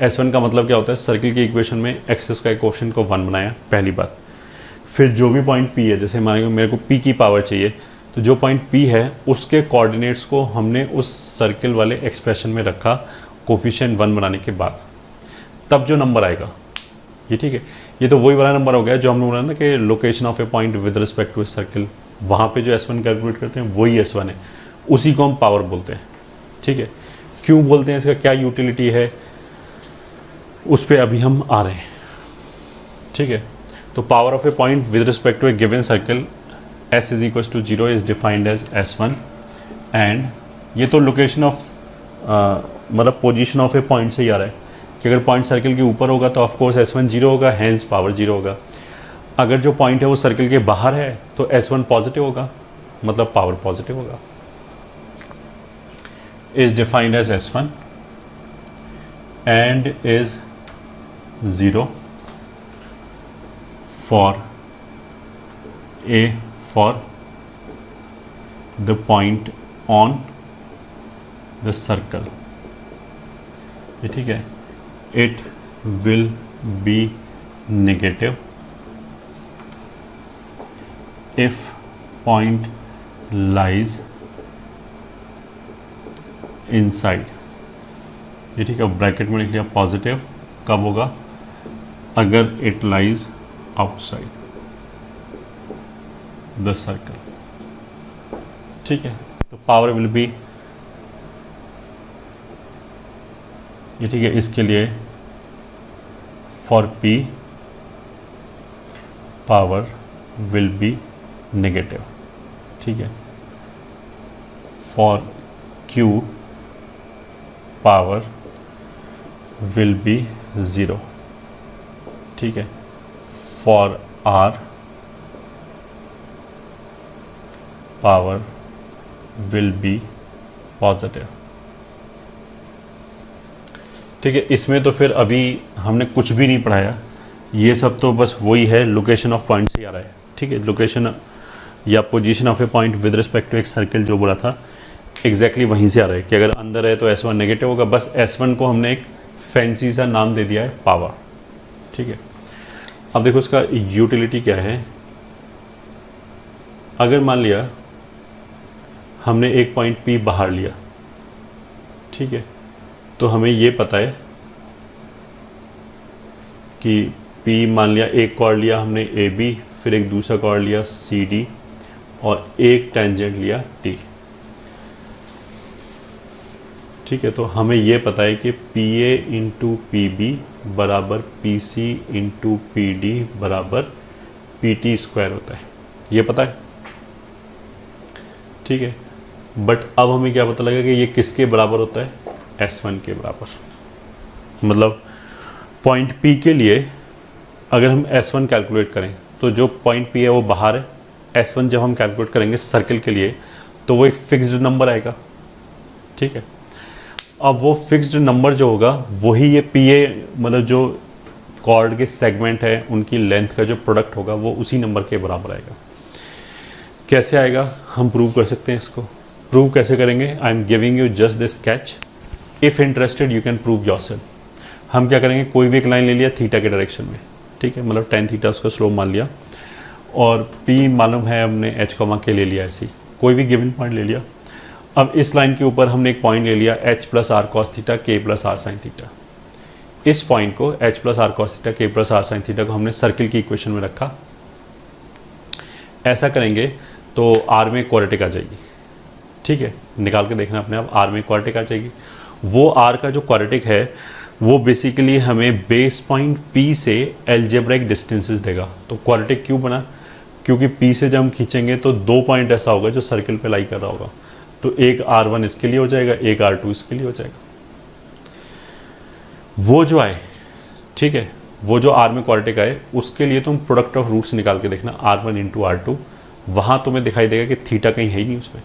S1 का मतलब क्या होता है, सर्किल की इक्वेशन में एक्सेस का कोएफिशिएंट को 1 बनाया, पहली बात। फिर जो भी पॉइंट P है, जैसे मान लो मेरे को P की पावर चाहिए, तो जो पॉइंट P है उसके कोऑर्डिनेट्स को हमने उस सर्किल वाले एक्सप्रेशन में रखा कोएफिशिएंट 1 बनाने के बाद, तब जो नंबर आएगा ये, ठीक है, ये तो वही वाला नंबर हो गया जो हमने बोला ना कि location of a point with respect to a circle, वहाँ पे जो S1 कैलकुलेट करते हैं वही S1 है, उसी को हम पावर बोलते हैं। ठीक है, क्यों बोलते हैं, इसका क्या यूटिलिटी है, उस पर अभी हम आ रहे हैं। ठीक है, तो power of a point with respect to a given circle S is equal to 0 is defined as S1। And ये तो लोकेशन ऑफ मतलब पोजीशन ऑफ ए पॉइंट से ही आ रहा है कि अगर पॉइंट सर्किल के ऊपर होगा तो ऑफकोर्स S1 0 होगा, हैंस पावर 0 होगा। अगर जो पॉइंट है वो सर्किल के बाहर है तो S1 पॉजिटिव होगा, मतलब पावर पॉजिटिव होगा। Is defined as S1 and is 0 for the point on the circle। ये ठीक है, it will be negative if point lies inside। ये ठीक है, ब्रैकेट में लिख लिया पॉजिटिव, कब होगा, अगर it lies outside the circle। ठीक है, तो पावर विल बी, ये ठीक है, इसके लिए for P power will be negative. ठीक है, for Q power will be 0। ठीक है, for R power will be positive. ठीक है, इसमें तो फिर अभी हमने कुछ भी नहीं पढ़ाया, ये सब तो बस वही है, लोकेशन ऑफ पॉइंट से आ रहा है। ठीक है, लोकेशन या position of a point with respect to एक सर्किल जो बोला था, एग्जैक्टली वहीं से आ रहा है कि अगर अंदर है तो S1 नेगेटिव होगा। बस S1 को हमने एक फैंसी सा नाम दे दिया है, पावर। ठीक है, अब देखो इसका यूटिलिटी क्या है। अगर मान लिया हमने एक पॉइंट P बाहर लिया, ठीक है, तो हमें ये पता है कि P मान लिया एक कॉर्ड लिया हमने AB, फिर एक दूसरा कॉर्ड लिया CD और एक टेंजेंट लिया T। ठीक है, तो हमें ये पता है कि PA इंटू PB बराबर PC इंटू PD बराबर PT स्क्वायर होता है, ये पता है। ठीक है, बट अब हमें क्या पता लगा कि ये किसके बराबर होता है, S1 के बराबर। मतलब पॉइंट P के लिए अगर हम S1 कैलकुलेट करें तो जो पॉइंट P है वो बाहर है, S1 जब हम कैलकुलेट करेंगे सर्किल के लिए तो वो एक फिक्स्ड नंबर आएगा। ठीक है, अब वो फिक्स्ड नंबर जो होगा वही ये पी ए मतलब जो कॉर्ड के सेगमेंट है उनकी लेंथ का जो प्रोडक्ट होगा वो उसी नंबर के बराबर आएगा। कैसे आएगा हम प्रूव कर सकते हैं इसको। प्रूव कैसे करेंगे, I am giving you just this sketch, if interested you can prove yourself. हम क्या करेंगे, कोई भी एक लाइन ले लिया थीटा के डायरेक्शन में, ठीक है, मतलब tan थीटा उसका स्लोप मान लिया, और p मालूम है हमने h कॉमा के ले लिया, ऐसी कोई भी गिवन पॉइंट ले लिया। अब इस लाइन के ऊपर हमने एक पॉइंट ले लिया h plus are cos theta के प्लस आर साइन थीटा। इस पॉइंट को h plus are cos theta के प्लस आर साइन थीटा को हमने सर्किल की इक्वेशन में रखा। ऐसा करेंगे तो r में क्वाड्रेटिक आ जाएगी, ठीक है, निकाल के देखना अपने आप, r में क्वाड्रेटिक आ जाएगी। वो r का जो क्वाड्रेटिक है वो बेसिकली हमें बेस पॉइंट P से एल्जेब्रिक डिस्टेंसेस देगा। तो क्वाड्रेटिक क्यों बना, क्योंकि P से जब हम खींचेंगे तो दो पॉइंट ऐसा होगा जो सर्किल पे लाई कर रहा होगा, तो एक R1 इसके लिए हो जाएगा, एक R2 इसके लिए हो जाएगा। वो जो आए, ठीक है, वो जो R में क्वाड्रेटिक आए उसके लिए तुम प्रोडक्ट ऑफ रूट्स निकाल के देखना, R1 इंटू R2, वहाँ तुम्हें दिखाई देगा कि थीटा कहीं है ही नहीं, उसमें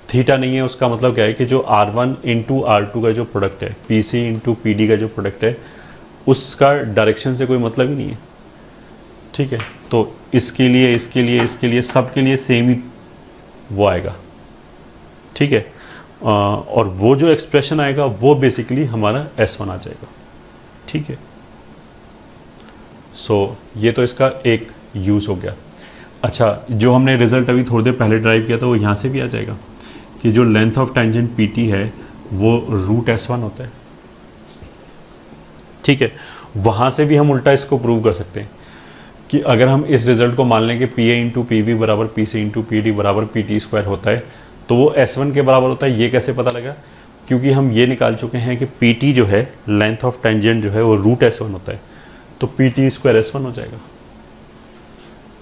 थीटा नहीं है। उसका मतलब क्या है कि जो R1 इंटू R2 का जो प्रोडक्ट है, PC इंटू PD का जो प्रोडक्ट है, उसका डायरेक्शन से कोई मतलब ही नहीं है, ठीक है। तो इसके लिए, इसके लिए, इसके लिए, सब के लिए सेम ही वो आएगा, ठीक है। और वो जो एक्सप्रेशन आएगा वो बेसिकली हमारा S1 आ जाएगा, ठीक है। सो ये तो इसका एक यूज़ हो गया। अच्छा, जो हमने रिजल्ट अभी थोड़ी देर पहले ड्राइव किया था वो यहाँ से भी आ जाएगा कि जो लेंथ ऑफ टेंजेंट PT है वो रूट S1 होता है, ठीक है। वहाँ से भी हम उल्टा इसको प्रूव कर सकते हैं कि अगर हम इस रिजल्ट को मान लें कि PA इंटू PB बराबर PC इंटू PD बराबर PT स्क्वायर होता है तो वो S1 के बराबर होता है। ये कैसे पता लगा, क्योंकि हम ये निकाल चुके हैं कि PT जो है, लेंथ ऑफ टेंजेंट जो है वो रूट S1 होता है, तो PT स्क्वायर S1 हो जाएगा,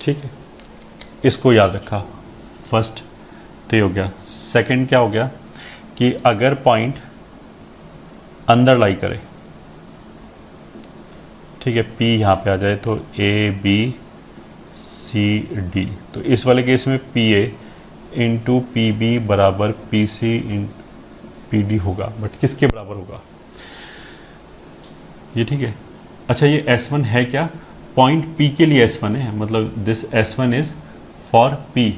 ठीक है। इसको याद रखा, फर्स्ट तो ये हो गया। सेकंड क्या हो गया कि अगर पॉइंट अंदर लाई करे, ठीक है, P यहाँ पे आ जाए तो A B C D, तो इस वाले केस में PA इंटू PB बराबर PC इन PD होगा, बट किसके बराबर होगा ये, ठीक है। अच्छा, ये S1 है क्या, पॉइंट P के लिए S1 है, मतलब this S1 is for P।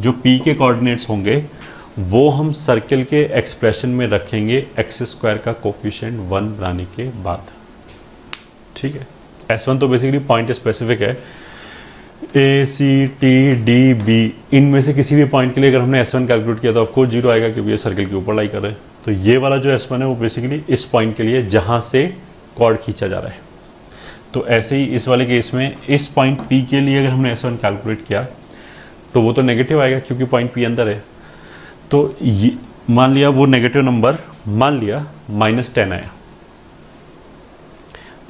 जो P के कोऑर्डिनेट्स होंगे वो हम सर्किल के एक्सप्रेशन में रखेंगे x स्क्वायर का कोफिशिएंट 1 बनाने के बाद, ठीक है। S1 तो बेसिकली पॉइंट स्पेसिफिक है, A C T D B इनमें से किसी भी पॉइंट के लिए अगर हमने S1 कैलकुलेट किया तो ऑफकोर्स 0 आएगा, क्योंकि ये सर्किल के ऊपर लाई कर रहे हैं। तो ये वाला जो S1 है वो बेसिकली इस पॉइंट के लिए जहाँ से कॉर्ड खींचा जा रहा है। तो ऐसे ही इस वाले केस में इस पॉइंट P के लिए अगर हमने S1 कैलकुलेट किया तो वो तो नेगेटिव आएगा, क्योंकि पॉइंट P अंदर है। तो ये मान लिया वो नेगेटिव नंबर, मान लिया -10 आया,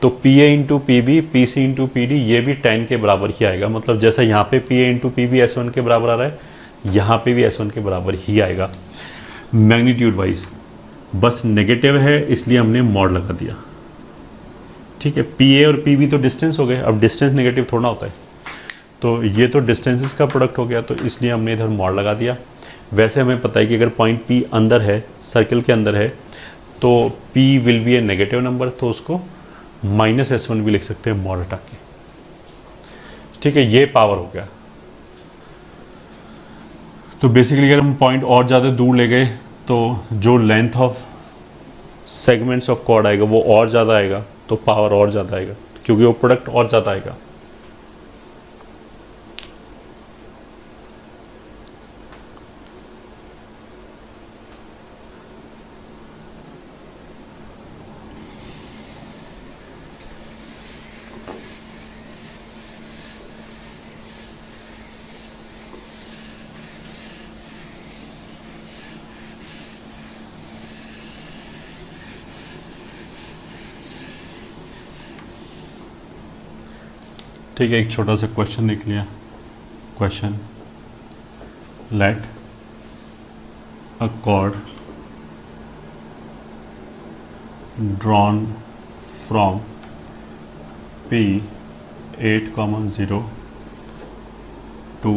तो PA into PB PC into PD ये भी 10 के बराबर ही आएगा। मतलब जैसा यहाँ पे PA इंटू PB S1 के बराबर आ रहा है, यहाँ पे भी S1 के बराबर ही आएगा मैग्नीट्यूड वाइज। बस नेगेटिव है इसलिए हमने मॉड लगा दिया, ठीक है। PA और PB तो डिस्टेंस हो गए, अब डिस्टेंस नेगेटिव थोड़ा होता है, तो ये तो डिस्टेंसेस का प्रोडक्ट हो गया, तो इसलिए हमने इधर मॉड लगा दिया। वैसे हमें पता है कि अगर पॉइंट P अंदर है, सर्किल के अंदर है, तो P will be A negative number, तो उसको -S1 भी लिख सकते हैं मॉड हटा के, ठीक है। ये पावर हो गया। तो बेसिकली अगर हम पॉइंट और ज़्यादा दूर ले गए तो जो length of segments of chord आएगा वो और ज़्यादा आएगा, तो पावर और ज़्यादा आएगा, क्योंकि वो प्रोडक्ट और ज़्यादा आएगा। ठीक है, एक छोटा सा क्वेश्चन देख लिया। Question, let a chord drawn from P 8,0 to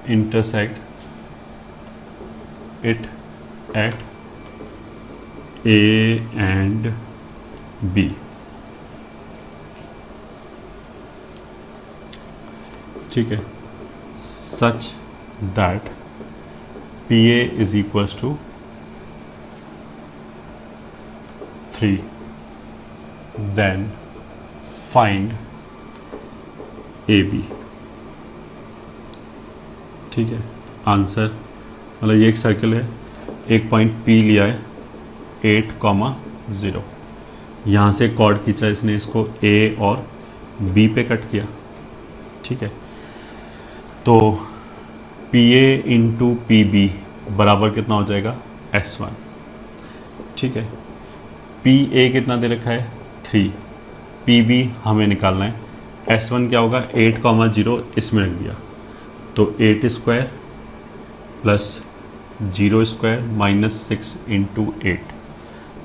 intersect it at A and B. ठीक है, such that PA is equals to 3, then find AB. ठीक है, आंसर मतलब ये एक सर्कल है, एक पॉइंट P लिया है 8,0, यहाँ से कॉर्ड खींचा इसने, इसको A और B पे कट किया। ठीक है, तो PA इंटू PB बराबर कितना हो जाएगा S1। ठीक है, PA कितना दे रखा है 3, PB हमें निकालना है, S1 क्या होगा 8,0 इसमें रख दिया, तो 8 square plus 0 square minus 6 into 8,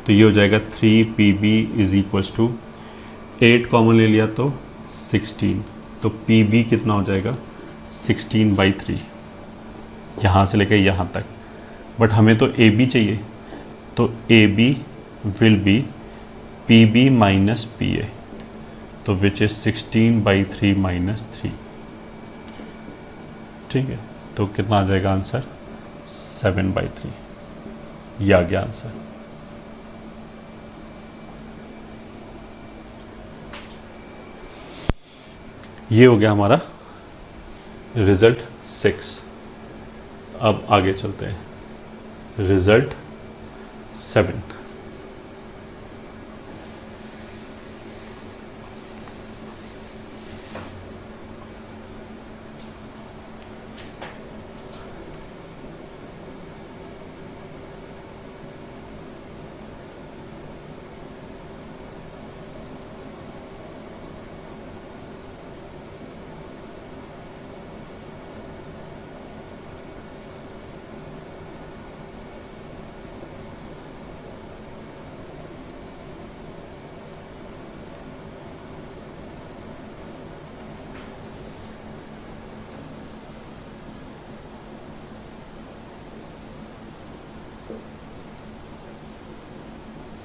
तो ये हो जाएगा 3PB is equals to 8 common ले लिया तो 16, तो PB कितना हो जाएगा 16/3, यहाँ से लेकर यहाँ तक। बट हमें तो AB चाहिए, तो AB will be PB minus PA, तो विच इज 16/3 माइनस 3। ठीक है, तो कितना आ जाएगा आंसर 7/3, ये आ गया आंसर। ये हो गया हमारा रिजल्ट 6। अब आगे चलते हैं, रिजल्ट 7।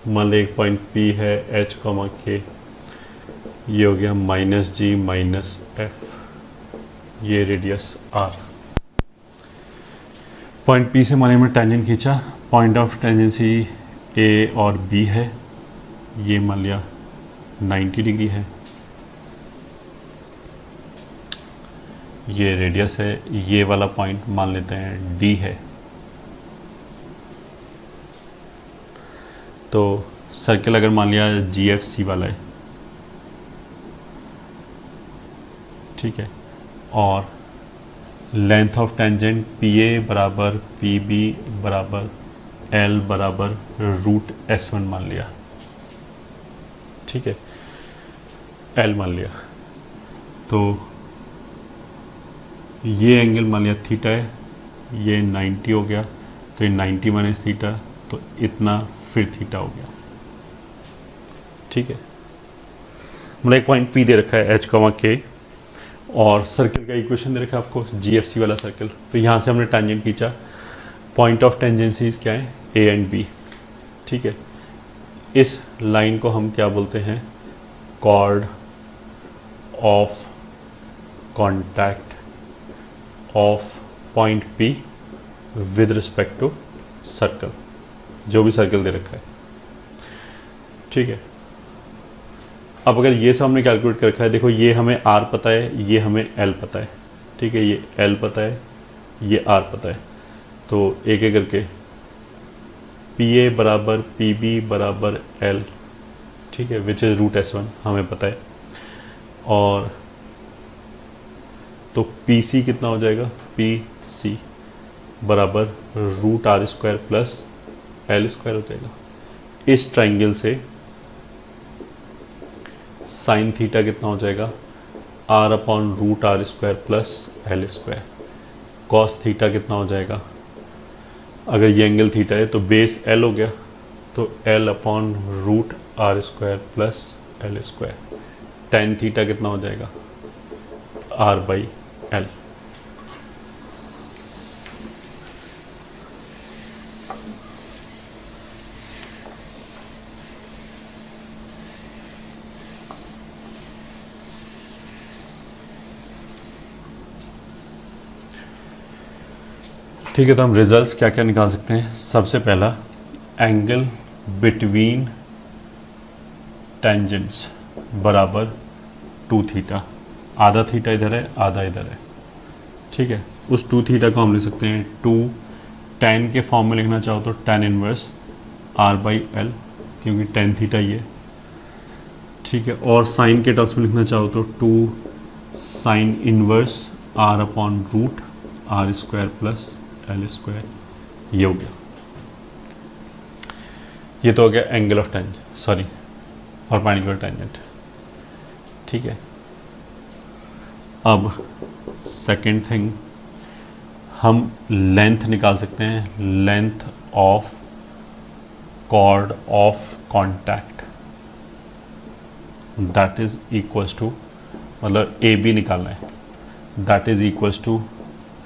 मान लो एक पॉइंट P है H, K, ये हो गया -G माइनस F, ये रेडियस R। पॉइंट P से माने में टेंजेंट खींचा, पॉइंट ऑफ टेंजेंसी A और B है, ये मान लिया 90 डिग्री है, ये रेडियस है, ये वाला पॉइंट मान लेते हैं D है। तो सर्कल अगर मान लिया GFC वाला है, ठीक है, और लेंथ ऑफ टेंजेंट PA बराबर PB बराबर L बराबर √S1 मान लिया। ठीक है, L मान लिया, तो ये एंगल मान लिया थीटा है, ये 90 हो गया, तो ये 90 माइनस थीटा, तो इतना फिर थीटा हो गया। ठीक है, मतलब एक पॉइंट P दे रखा है H, K, और सर्कल का इक्वेशन दे रखा है आपको GFC वाला सर्कल। तो यहाँ से हमने टेंजेंट खींचा, पॉइंट ऑफ टेंजेंसीज क्या है A एंड B। ठीक है, इस लाइन को हम क्या बोलते हैं, chord of contact of point P with respect to circle, जो भी सर्कल दे रखा है। ठीक है, अब अगर ये सब हमने कैलकुलेट कर रखा है, देखो ये हमें R पता है, ये हमें L पता है। ठीक है, ये L पता है, ये R पता है, तो एक एक करके PA बराबर PB बराबर L, ठीक है, विच इज़ √S1 हमें पता है, और तो PC कितना हो जाएगा, PC बराबर √R² प्लस L² हो जाएगा। इस ट्राइंगल से साइन थीटा कितना हो जाएगा, R/√R² plus L²। Cos theta कितना हो जाएगा, अगर ये एंगल थीटा है तो बेस L हो गया, तो L/√R² plus L²। Tan theta कितना हो जाएगा, R/L। ठीक है, तो हम रिजल्ट्स क्या क्या निकाल सकते हैं। सबसे पहला एंगल बिटवीन टेंजेंट्स बराबर 2 थीटा, आधा थीटा इधर है आधा इधर है, ठीक है। उस 2 थीटा को हम लिख सकते हैं 2 tan के फॉर्म में लिखना चाहो तो tan इनवर्स r/l, क्योंकि tan थीटा ये, ठीक है। और साइन के टर्म्स में लिखना चाहो तो 2 sine inverse r/√r² plus l², ये हो गया। ये तो हो गया एंगल ऑफ परपेंडिकुलर टेंजेंट, ठीक है। अब सेकेंड थिंग, हम लेंथ निकाल सकते हैं, length of chord of contact, that is equals to, मतलब ए बी निकालना है, that is equals to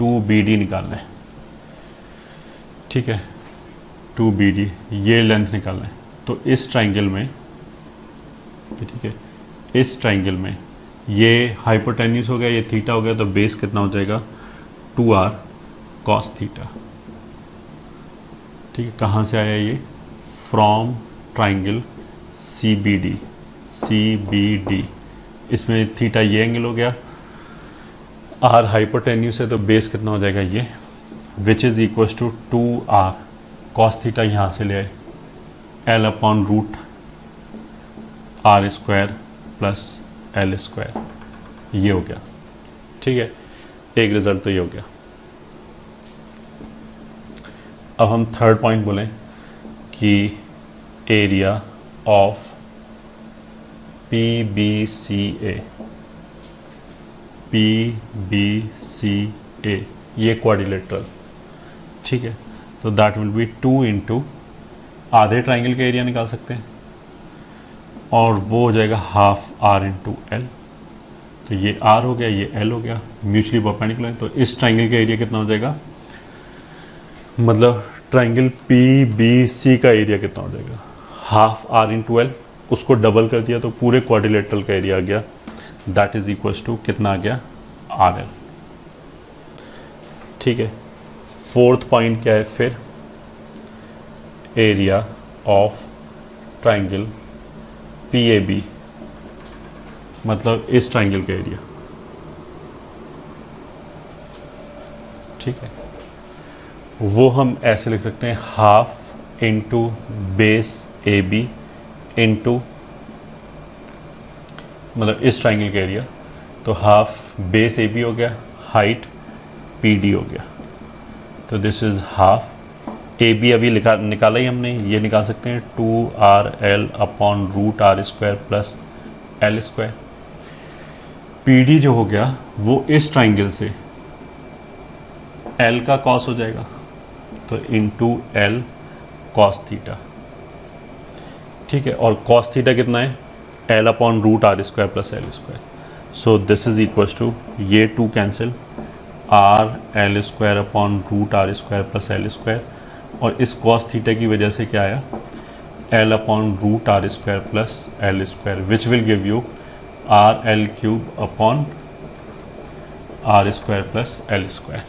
2BD निकालना है, ठीक है। 2BD ये लेंथ निकालना है। तो इस ट्राइंगल में, ठीक है, इस ट्राइंगल में ये हाइपोटेन्यूस हो गया, ये थीटा हो गया, तो बेस कितना हो जाएगा 2r cos थीटा, ठीक है। कहाँ से आया ये, फ्रॉम ट्राइंगल CBD, इसमें थीटा ये एंगल हो गया, r हाइपोटेन्यूस है तो बेस कितना हो जाएगा ये, which is equals to 2r cos theta, यहाँ से ले आए l/√r² प्लस l², ये हो गया, ठीक है। एक रिजल्ट तो ये हो गया। अब हम थर्ड पॉइंट बोलें कि एरिया ऑफ PBCA, ये क्वाड्रिलेटरल, ठीक है। तो दैट विल बी 2 इंटू आधे ट्राइंगल का एरिया निकाल सकते हैं, और वो हो जाएगा हाफ r इंटू एल। तो ये r हो गया, ये l हो गया, म्यूचुअली परपेंडिकुलर। तो इस ट्राइंगल का एरिया कितना हो जाएगा, मतलब ट्राइंगल PBC का एरिया कितना हो जाएगा, हाफ r इंटू एल, उसको डबल कर दिया तो पूरे क्वाड्रिलेटरल का एरिया आ गया, दैट इज इक्वल्स टू कितना आ गया, RL, ठीक है। फोर्थ पॉइंट क्या है फिर, एरिया ऑफ ट्राइंगल PAB, मतलब इस ट्राइंगल का एरिया, ठीक है। वो हम ऐसे लिख सकते हैं, half into base AB into, मतलब इस ट्राइंगल का एरिया, तो हाफ बेस AB हो गया, हाइट PD हो गया, तो दिस इज हाफ AB अभी निकाला ही हमने, ये निकाल सकते हैं 2RL/√r² प्लस l²। PD जो हो गया वो इस ट्राइंगल से L का कॉस हो जाएगा, तो इंटू L cos थीटा, ठीक है। और cos थीटा कितना है, L/√r² plus l²। So this is equals to, ये 2 कैंसिल, RL²/√r² प्लस l², और इस cos थीटा की वजह से क्या आया, L/√r² plus l², which will give you RL³ plus l²,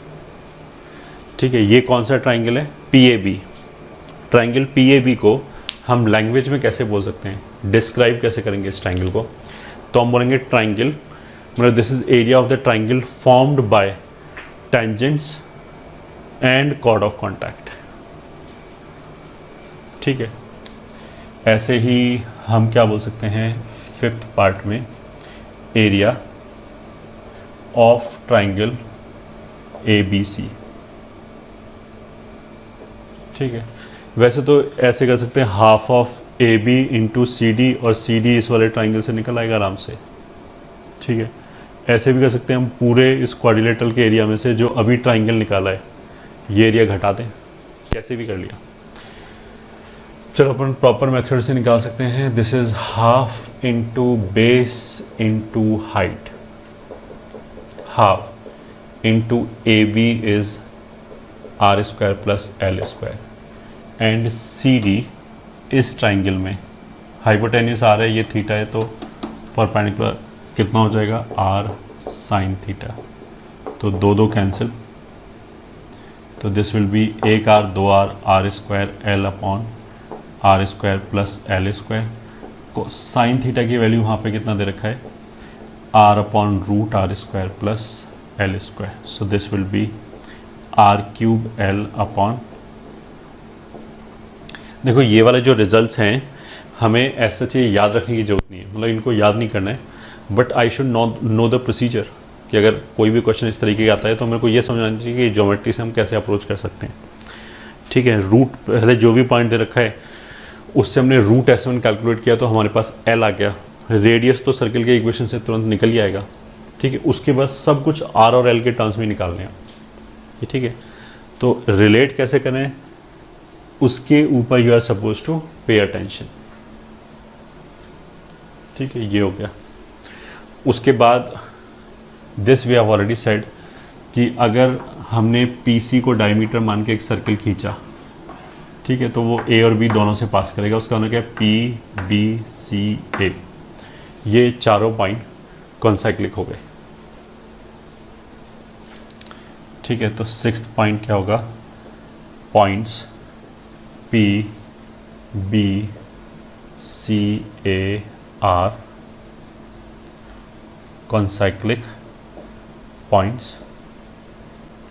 ठीक है। ये कौन सा ट्राइंगल है, PAB। ट्राइंगल PAB को हम लैंग्वेज में कैसे बोल सकते हैं, डिस्क्राइब कैसे करेंगे इस ट्राइंगल को, तो हम बोलेंगे ट्राइंगल, मतलब this is area of the triangle formed by tangents and chord of contact, ठीक है। ऐसे ही हम क्या बोल सकते हैं फिफ्थ पार्ट में, एरिया ऑफ ट्राइंगल ABC, ठीक है। वैसे तो ऐसे कर सकते हैं, half of AB into CD, और CD इस वाले ट्राइंगल से निकल आएगा आराम से, ठीक है। ऐसे भी कर सकते हैं हम, पूरे इस क्वाड्रिलेटरल के एरिया में से जो अभी ट्राइंगल निकाला है ये एरिया घटा दें, कैसे भी कर लिया। चलो अपन प्रॉपर मेथड से निकाल सकते हैं, this is half into base into height, half into AB is r² plus l², and CD इस ट्राइंगल में हाइपोटेन्यूस आ रहा है, ये थीटा है, तो परपेंडिकुलर कितना हो जाएगा, r sin थीटा, तो 2 कैंसिल, तो this will be 1r 2r r square L upon r square plus L square को साइन थीटा की वैल्यू वहाँ पे कितना दे रखा है r upon root r square plus L square. So this will be r cube L upon. देखो ये वाले जो रिजल्ट्स हैं हमें ऐसा चाहिए याद रखने की जरूरत नहीं है, मतलब इनको याद नहीं करना है, but I should know the procedure कि अगर कोई भी क्वेश्चन इस तरीके का आता है तो मेरे को ये समझना चाहिए कि ज्योमेट्री से हम कैसे अप्रोच कर सकते हैं. ठीक है, रूट पहले जो भी पॉइंट दे रखा है उससे हमने रूट S1 कैलकुलेट किया तो हमारे पास L आ गया. रेडियस तो सर्कल के इक्वेशन से तुरंत निकल ही आएगा. ठीक है, उसके बाद सब कुछ R और L के टर्म्स में निकालने हैं. ठीक है, तो रिलेट कैसे करें उसके ऊपर you are suppose to pay attention. ठीक है, ये हो गया. उसके बाद this we have already said कि अगर हमने PC को डायमीटर मान के एक सर्कल खींचा, ठीक है, तो वो A और B दोनों से पास करेगा. उसका होना क्या है P B C A. ये चारों पॉइंट कॉन्साइक्लिक हो गए. ठीक है, तो सिक्स्थ पॉइंट क्या होगा, points P B C A are concyclic points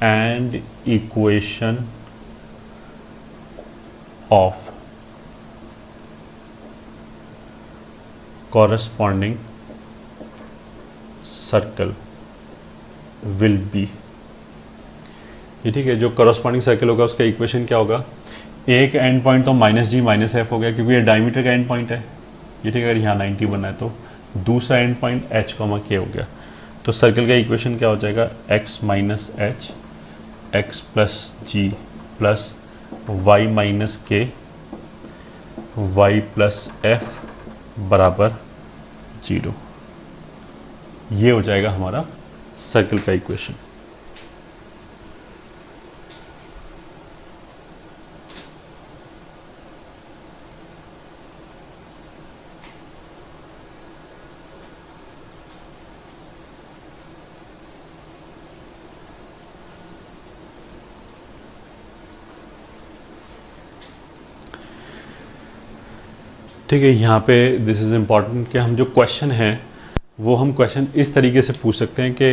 and equation of corresponding circle will be. ये ठीक है, जो करस्पॉन्डिंग सर्कल होगा उसका इक्वेशन क्या होगा, एक एंड पॉइंट तो माइनस जी माइनस एफ हो गया क्योंकि ये डायमीटर का एंड पॉइंट है. ये ठीक है, अगर यहाँ 90 बनना है तो दूसरा and point h comma k हो गया. तो सर्कल का इक्वेशन क्या हो जाएगा, x minus h x plus g plus y minus k y plus f बराबर 0. ये हो जाएगा हमारा सर्कल का इक्वेशन. ठीक है, यहाँ पे दिस इज़ इम्पॉर्टेंट कि हम जो क्वेश्चन हैं वो हम क्वेश्चन इस तरीके से पूछ सकते हैं कि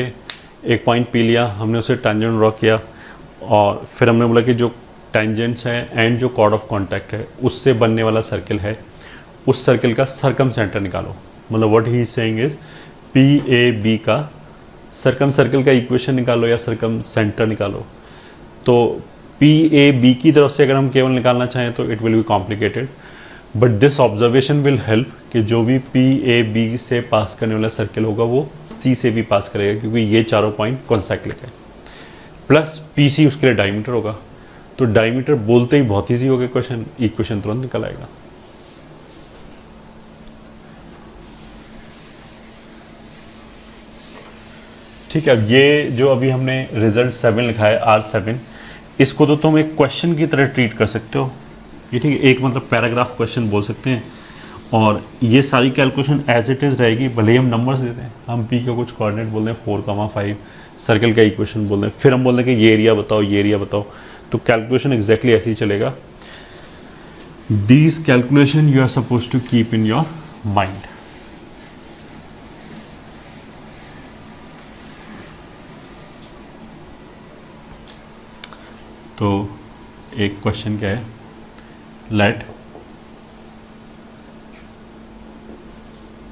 एक पॉइंट पी लिया, हमने उसे टेंजेंट ड्रॉ किया और फिर हमने बोला कि जो टेंजेंट्स हैं एंड जो कॉर्ड ऑफ कांटेक्ट है उससे बनने वाला सर्कल है, उस सर्कल का सरकम सेंटर निकालो. मतलब what he is saying is PAB का सरकम सर्कल का इक्वेशन निकालो या सरकम सेंटर निकालो. तो PAB की तरफ से अगर हम केवल निकालना चाहें तो it will be complicated, but this observation will help कि जो भी PAB से पास करने वाला सर्कल होगा वो C से भी पास करेगा क्योंकि ये चारों पॉइंट कॉन्साइक्लिक है. प्लस PC उसके लिए डायमीटर होगा. तो डायमीटर बोलते ही बहुत ईजी हो गया क्वेश्चन, इक्वेशन तुरंत निकल आएगा. ठीक है, अब ये जो अभी हमने रिजल्ट 7 लिखा है R7, इसको तो तुम एक क्वेश्चन की तरह ट्रीट कर सकते हो. ये ठीक है, एक मतलब पैराग्राफ क्वेश्चन बोल सकते हैं और ये सारी कैलकुलेशन एज इट इज़ रहेगी. भले ही हम नंबर्स देते हैं, हम P का कुछ कोऑर्डिनेट बोल दें 4,5, सर्कल का इक्वेशन बोल दें, फिर हम बोल दें कि ये एरिया बताओ ये एरिया बताओ, तो कैलकुलेशन एग्जैक्टली ऐसे ही चलेगा. These calculation you are suppose to keep in your mind. तो एक क्वेश्चन क्या है, let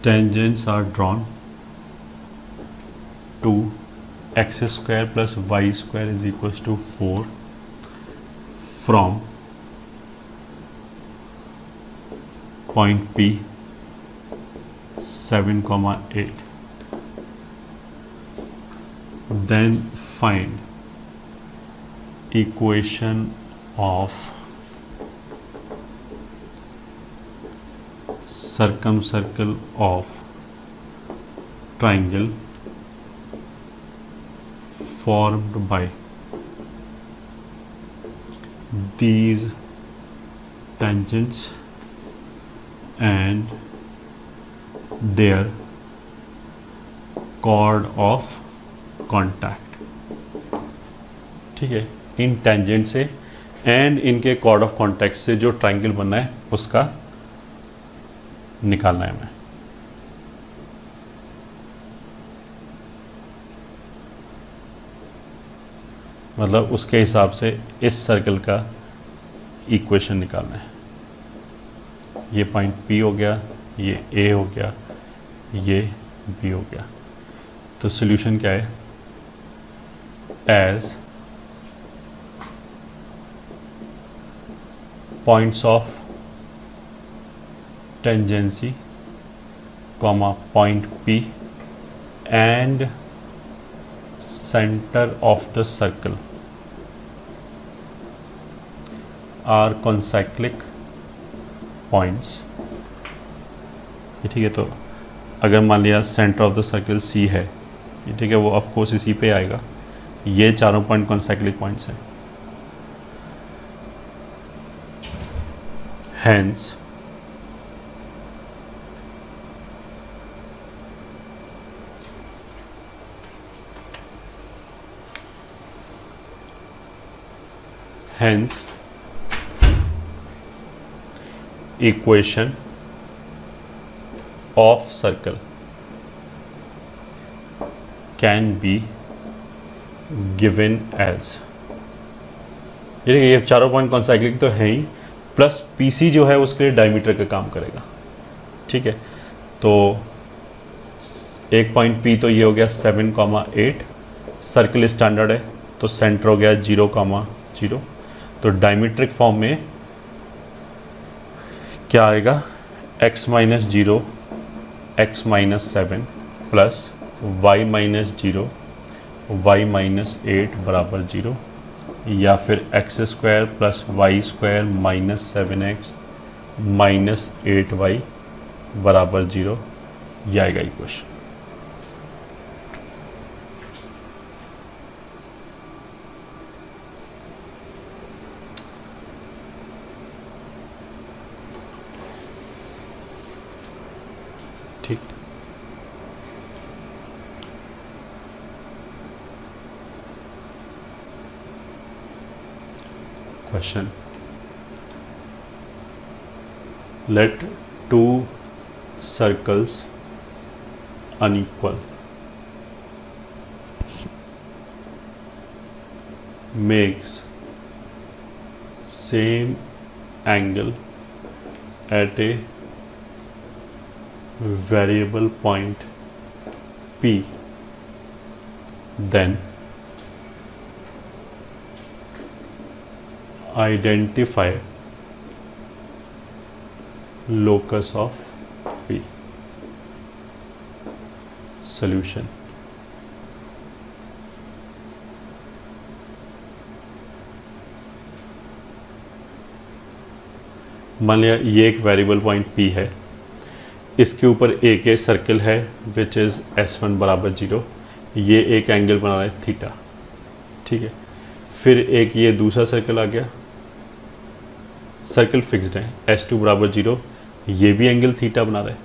tangents are drawn to x square plus y square is equals to 4 from point P 7,8. Then find equation of circumcircle of triangle formed by these tangents and their chord of contact. ठीक है, इन tangent से and इनके cord of contact से जो triangle बनना है उसका निकालना है हमें। मतलब उसके हिसाब से इस सर्कल का इक्वेशन निकालना है। ये पॉइंट P हो गया, ये A हो गया, ये B हो गया। तो सॉल्यूशन क्या है? As points of tangency comma point P and centre of the circle are concyclic points. ठीक है, तो अगर मान लिया centre of the circle C है, ठीक है, वो ऑफ कोर्स इसी पे आएगा। ये चारों पॉइंट कॉन्साइक्लिक पॉइंट्स हैं। Hence equation of circle can be given as, ये चारों पॉइंट कॉन्साइक्लिक तो है ही, प्लस PC जो है उसके लिए डायमीटर का काम करेगा। ठीक है, तो एक पॉइंट P तो ये हो गया 7,8, सर्कल स्टैंडर्ड है तो सेंटर हो गया 0,0, तो डायमीट्रिक फॉर्म में क्या आएगा? x minus 0 x minus 7 plus y minus 0 y minus 8 बराबर 0, या फिर x square plus Y square minus 7x minus 8y बराबर 0, ये आएगा इक्वेशन। ठीक, question, let two circles unequal makes same angle at a variable point P, then identify locus of P। solution, मान लिया ये एक वेरिएबल पॉइंट P है, इसके ऊपर एक सर्कल है विच इज़ S1 बराबर 0, ये एक एंगल बना रहा है थीटा। ठीक है, फिर एक ये दूसरा सर्कल आ गया, सर्कल फिक्स्ड है S2 बराबर 0, ये भी एंगल थीटा बना रहा है।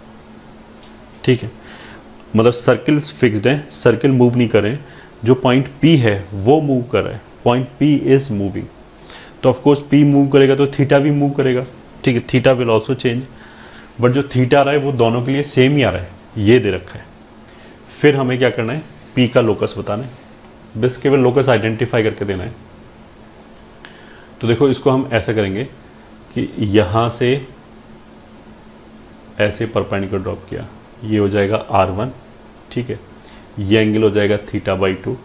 ठीक है, मतलब सर्कल फिक्स्ड है, सर्कल मूव नहीं कर रहे हैं, जो पॉइंट P है वो मूव कर रहा है, पॉइंट P इज मूविंग, तो ऑफ कोर्स P मूव करेगा तो थीटा भी मूव करेगा। ठीक है, theta will also change, but जो थीटा आ रहा है वो दोनों के लिए सेम ही आ रहा है, ये दे रखा है। फिर हमें क्या करना है? P का लोकस बताना है, बस केवल लोकस आइडेंटिफाई करके देना है। तो देखो इसको हम ऐसा करेंगे कि यहाँ से ऐसे परपेंडिकुलर ड्रॉप किया, ये हो जाएगा R1। ठीक है, ये एंगल हो जाएगा θ/2,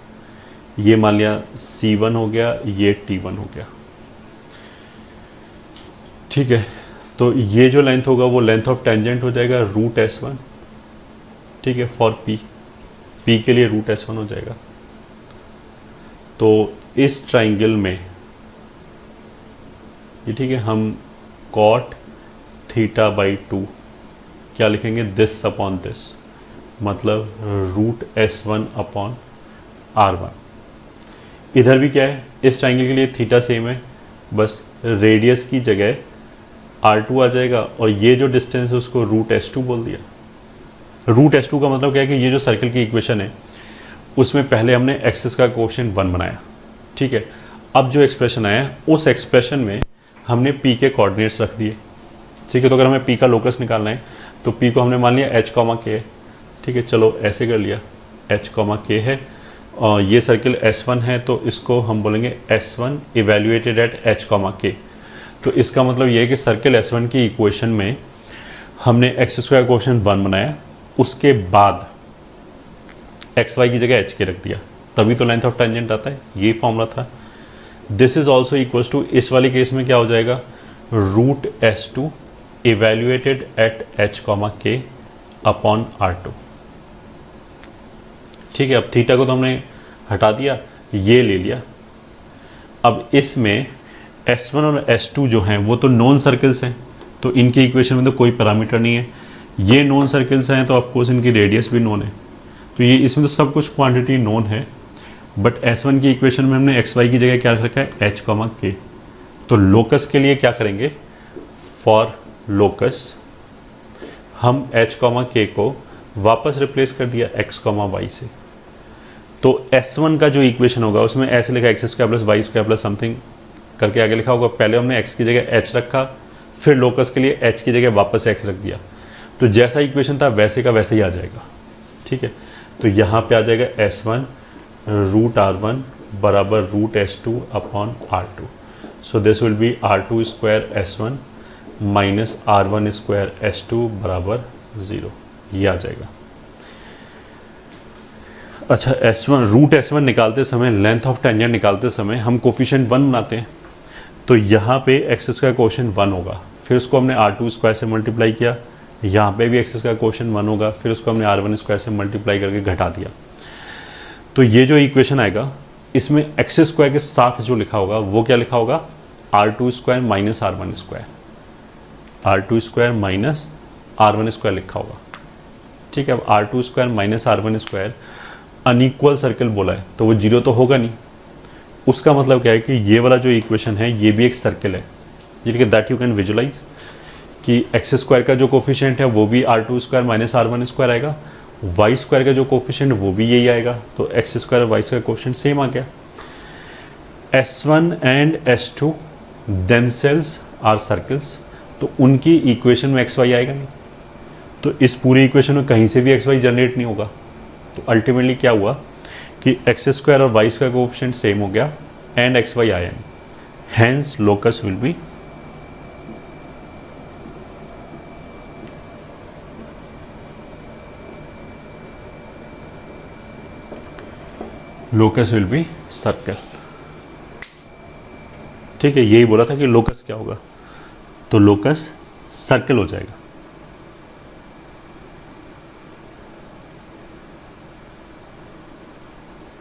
ये मान लिया C1 हो गया, ये T1 हो गया। ठीक है, तो ये जो लेंथ होगा वो लेंथ ऑफ टेंजेंट हो जाएगा √S1। ठीक है, फॉर P के लिए √S1 हो जाएगा। तो इस ट्राइंगल में ये, ठीक है, हम cot θ/2 क्या लिखेंगे? दिस अपॉन दिस, मतलब √S1 अपॉन R1। इधर भी क्या है? इस ट्राइंगल के लिए थीटा सेम है, बस रेडियस की जगह R2 आ जाएगा, और ये जो डिस्टेंस है उसको √S2 बोल दिया। √S2 का मतलब क्या है कि ये जो सर्कल की इक्वेशन है उसमें पहले हमने एक्सिस का कोएफिशिएंट 1 बनाया। ठीक है, अब जो एक्सप्रेशन आया उस एक्सप्रेशन में हमने पी के कोऑर्डिनेट्स रख दिए, ठीक है। तो अगर हमें पी का लोकस निकालना है तो पी को हमने मान लिया एच कॉमा के है, ठीक है। चलो ऐसे कर लिया, एच कॉमा के है और ये सर्किल S1 है तो इसको हम बोलेंगे S1 evaluated at h comma के। तो इसका मतलब ये है कि सर्किल S1 की इक्वेशन में हमने एक्स स्क्वायर कोएफिशिएंट 1 बनाया, उसके बाद एक्स वाई की जगह एच के रख दिया, तभी तो लेंथ ऑफ टेंजेंट आता है, यही फॉर्मूला था। This is also equal to, इस वाले केस में क्या हो जाएगा, root S2 evaluated at h comma k upon R2, ठीक है। अब थीटा को तो हमने हटा दिया, ये ले लिया। अब इसमें S1 और S2 जो हैं वो तो नॉन सर्कल्स हैं, तो इनकी इक्वेशन में तो कोई पैरामीटर नहीं है। ये नॉन सर्कल्स हैं तो ऑफकोर्स इनकी रेडियस भी नॉन है, तो ये इसमें तो सब कुछ क्वांटिटी नॉन है। बट S1 की इक्वेशन में हमने एक्स वाई की जगह क्या रखा है, एच कॉमा के। तो लोकस के लिए क्या करेंगे, फॉर लोकस हम एच कॉमा के को वापस रिप्लेस कर दिया एक्स कॉमा वाई से। तो S1 का जो इक्वेशन होगा उसमें ऐसे लिखा x square plus Y square plus something करके आगे लिखा होगा। पहले हमने एक्स की जगह एच रखा, फिर लोकस के लिए एच की जगह वापस एक्स रख दिया, तो जैसा इक्वेशन था वैसे का वैसे ही आ जाएगा, ठीक है। तो यहाँ पे आ जाएगा S1 रूट R1 बराबर root S2 upon R2। So this will be R2 square S1 minus R1 square S2 बराबर 0, ये आ जाएगा। अच्छा, S1 रूट S1 निकालते समय, लेंथ ऑफ टेंजेंट निकालते समय हम कोफिशिएंट 1 बनाते हैं, तो यहाँ पे एक्स स्क्वायर कोफिशिएंट 1 होगा, फिर उसको हमने R2 स्क्वायर से मल्टीप्लाई किया, यहाँ पे भी एक्स स्क्वायर कोफिशिएंट 1 होगा, फिर उसको हमने R1 स्क्वायर से मल्टीप्लाई करके घटा दिया। तो ये जो इक्वेशन आएगा इसमें एक्स स्क्वायर के साथ जो लिखा होगा वो क्या लिखा होगा, R2 square minus R1 square, R2 square minus R1 square लिखा होगा, ठीक है। अब R2 square minus R1 square unequal circle बोला है तो वो 0 तो होगा नहीं। उसका मतलब क्या है कि ये वाला जो इक्वेशन है ये भी एक सर्कल है, ठीक है। दैट यू कैन विजुलाइज कि एक्स स्क्वायर का जो कोफिशिएंट है वो भी R2 square minus R1 square आएगा, वाई स्क्वायर का जो कोफिशिएंट वो भी यही आएगा, तो एक्स स्क्वायर और वाई स्क्वायर कोफिशिएंट सेम आ गया। S1 and S2 themselves are circles, तो उनकी इक्वेशन में एक्स वाई आएगा नहीं, तो इस पूरी इक्वेशन में कहीं से भी एक्स वाई जनरेट नहीं होगा। तो अल्टीमेटली क्या हुआ कि एक्स स्क्वायर और वाई स्क्वायर कोफिशिएंट सेम हो गया एंड एक्स वाई आया नहीं, hence locus will be locus will be circle, ठीक है। यही बोला था कि लोकस क्या होगा, तो लोकस सर्कल हो जाएगा।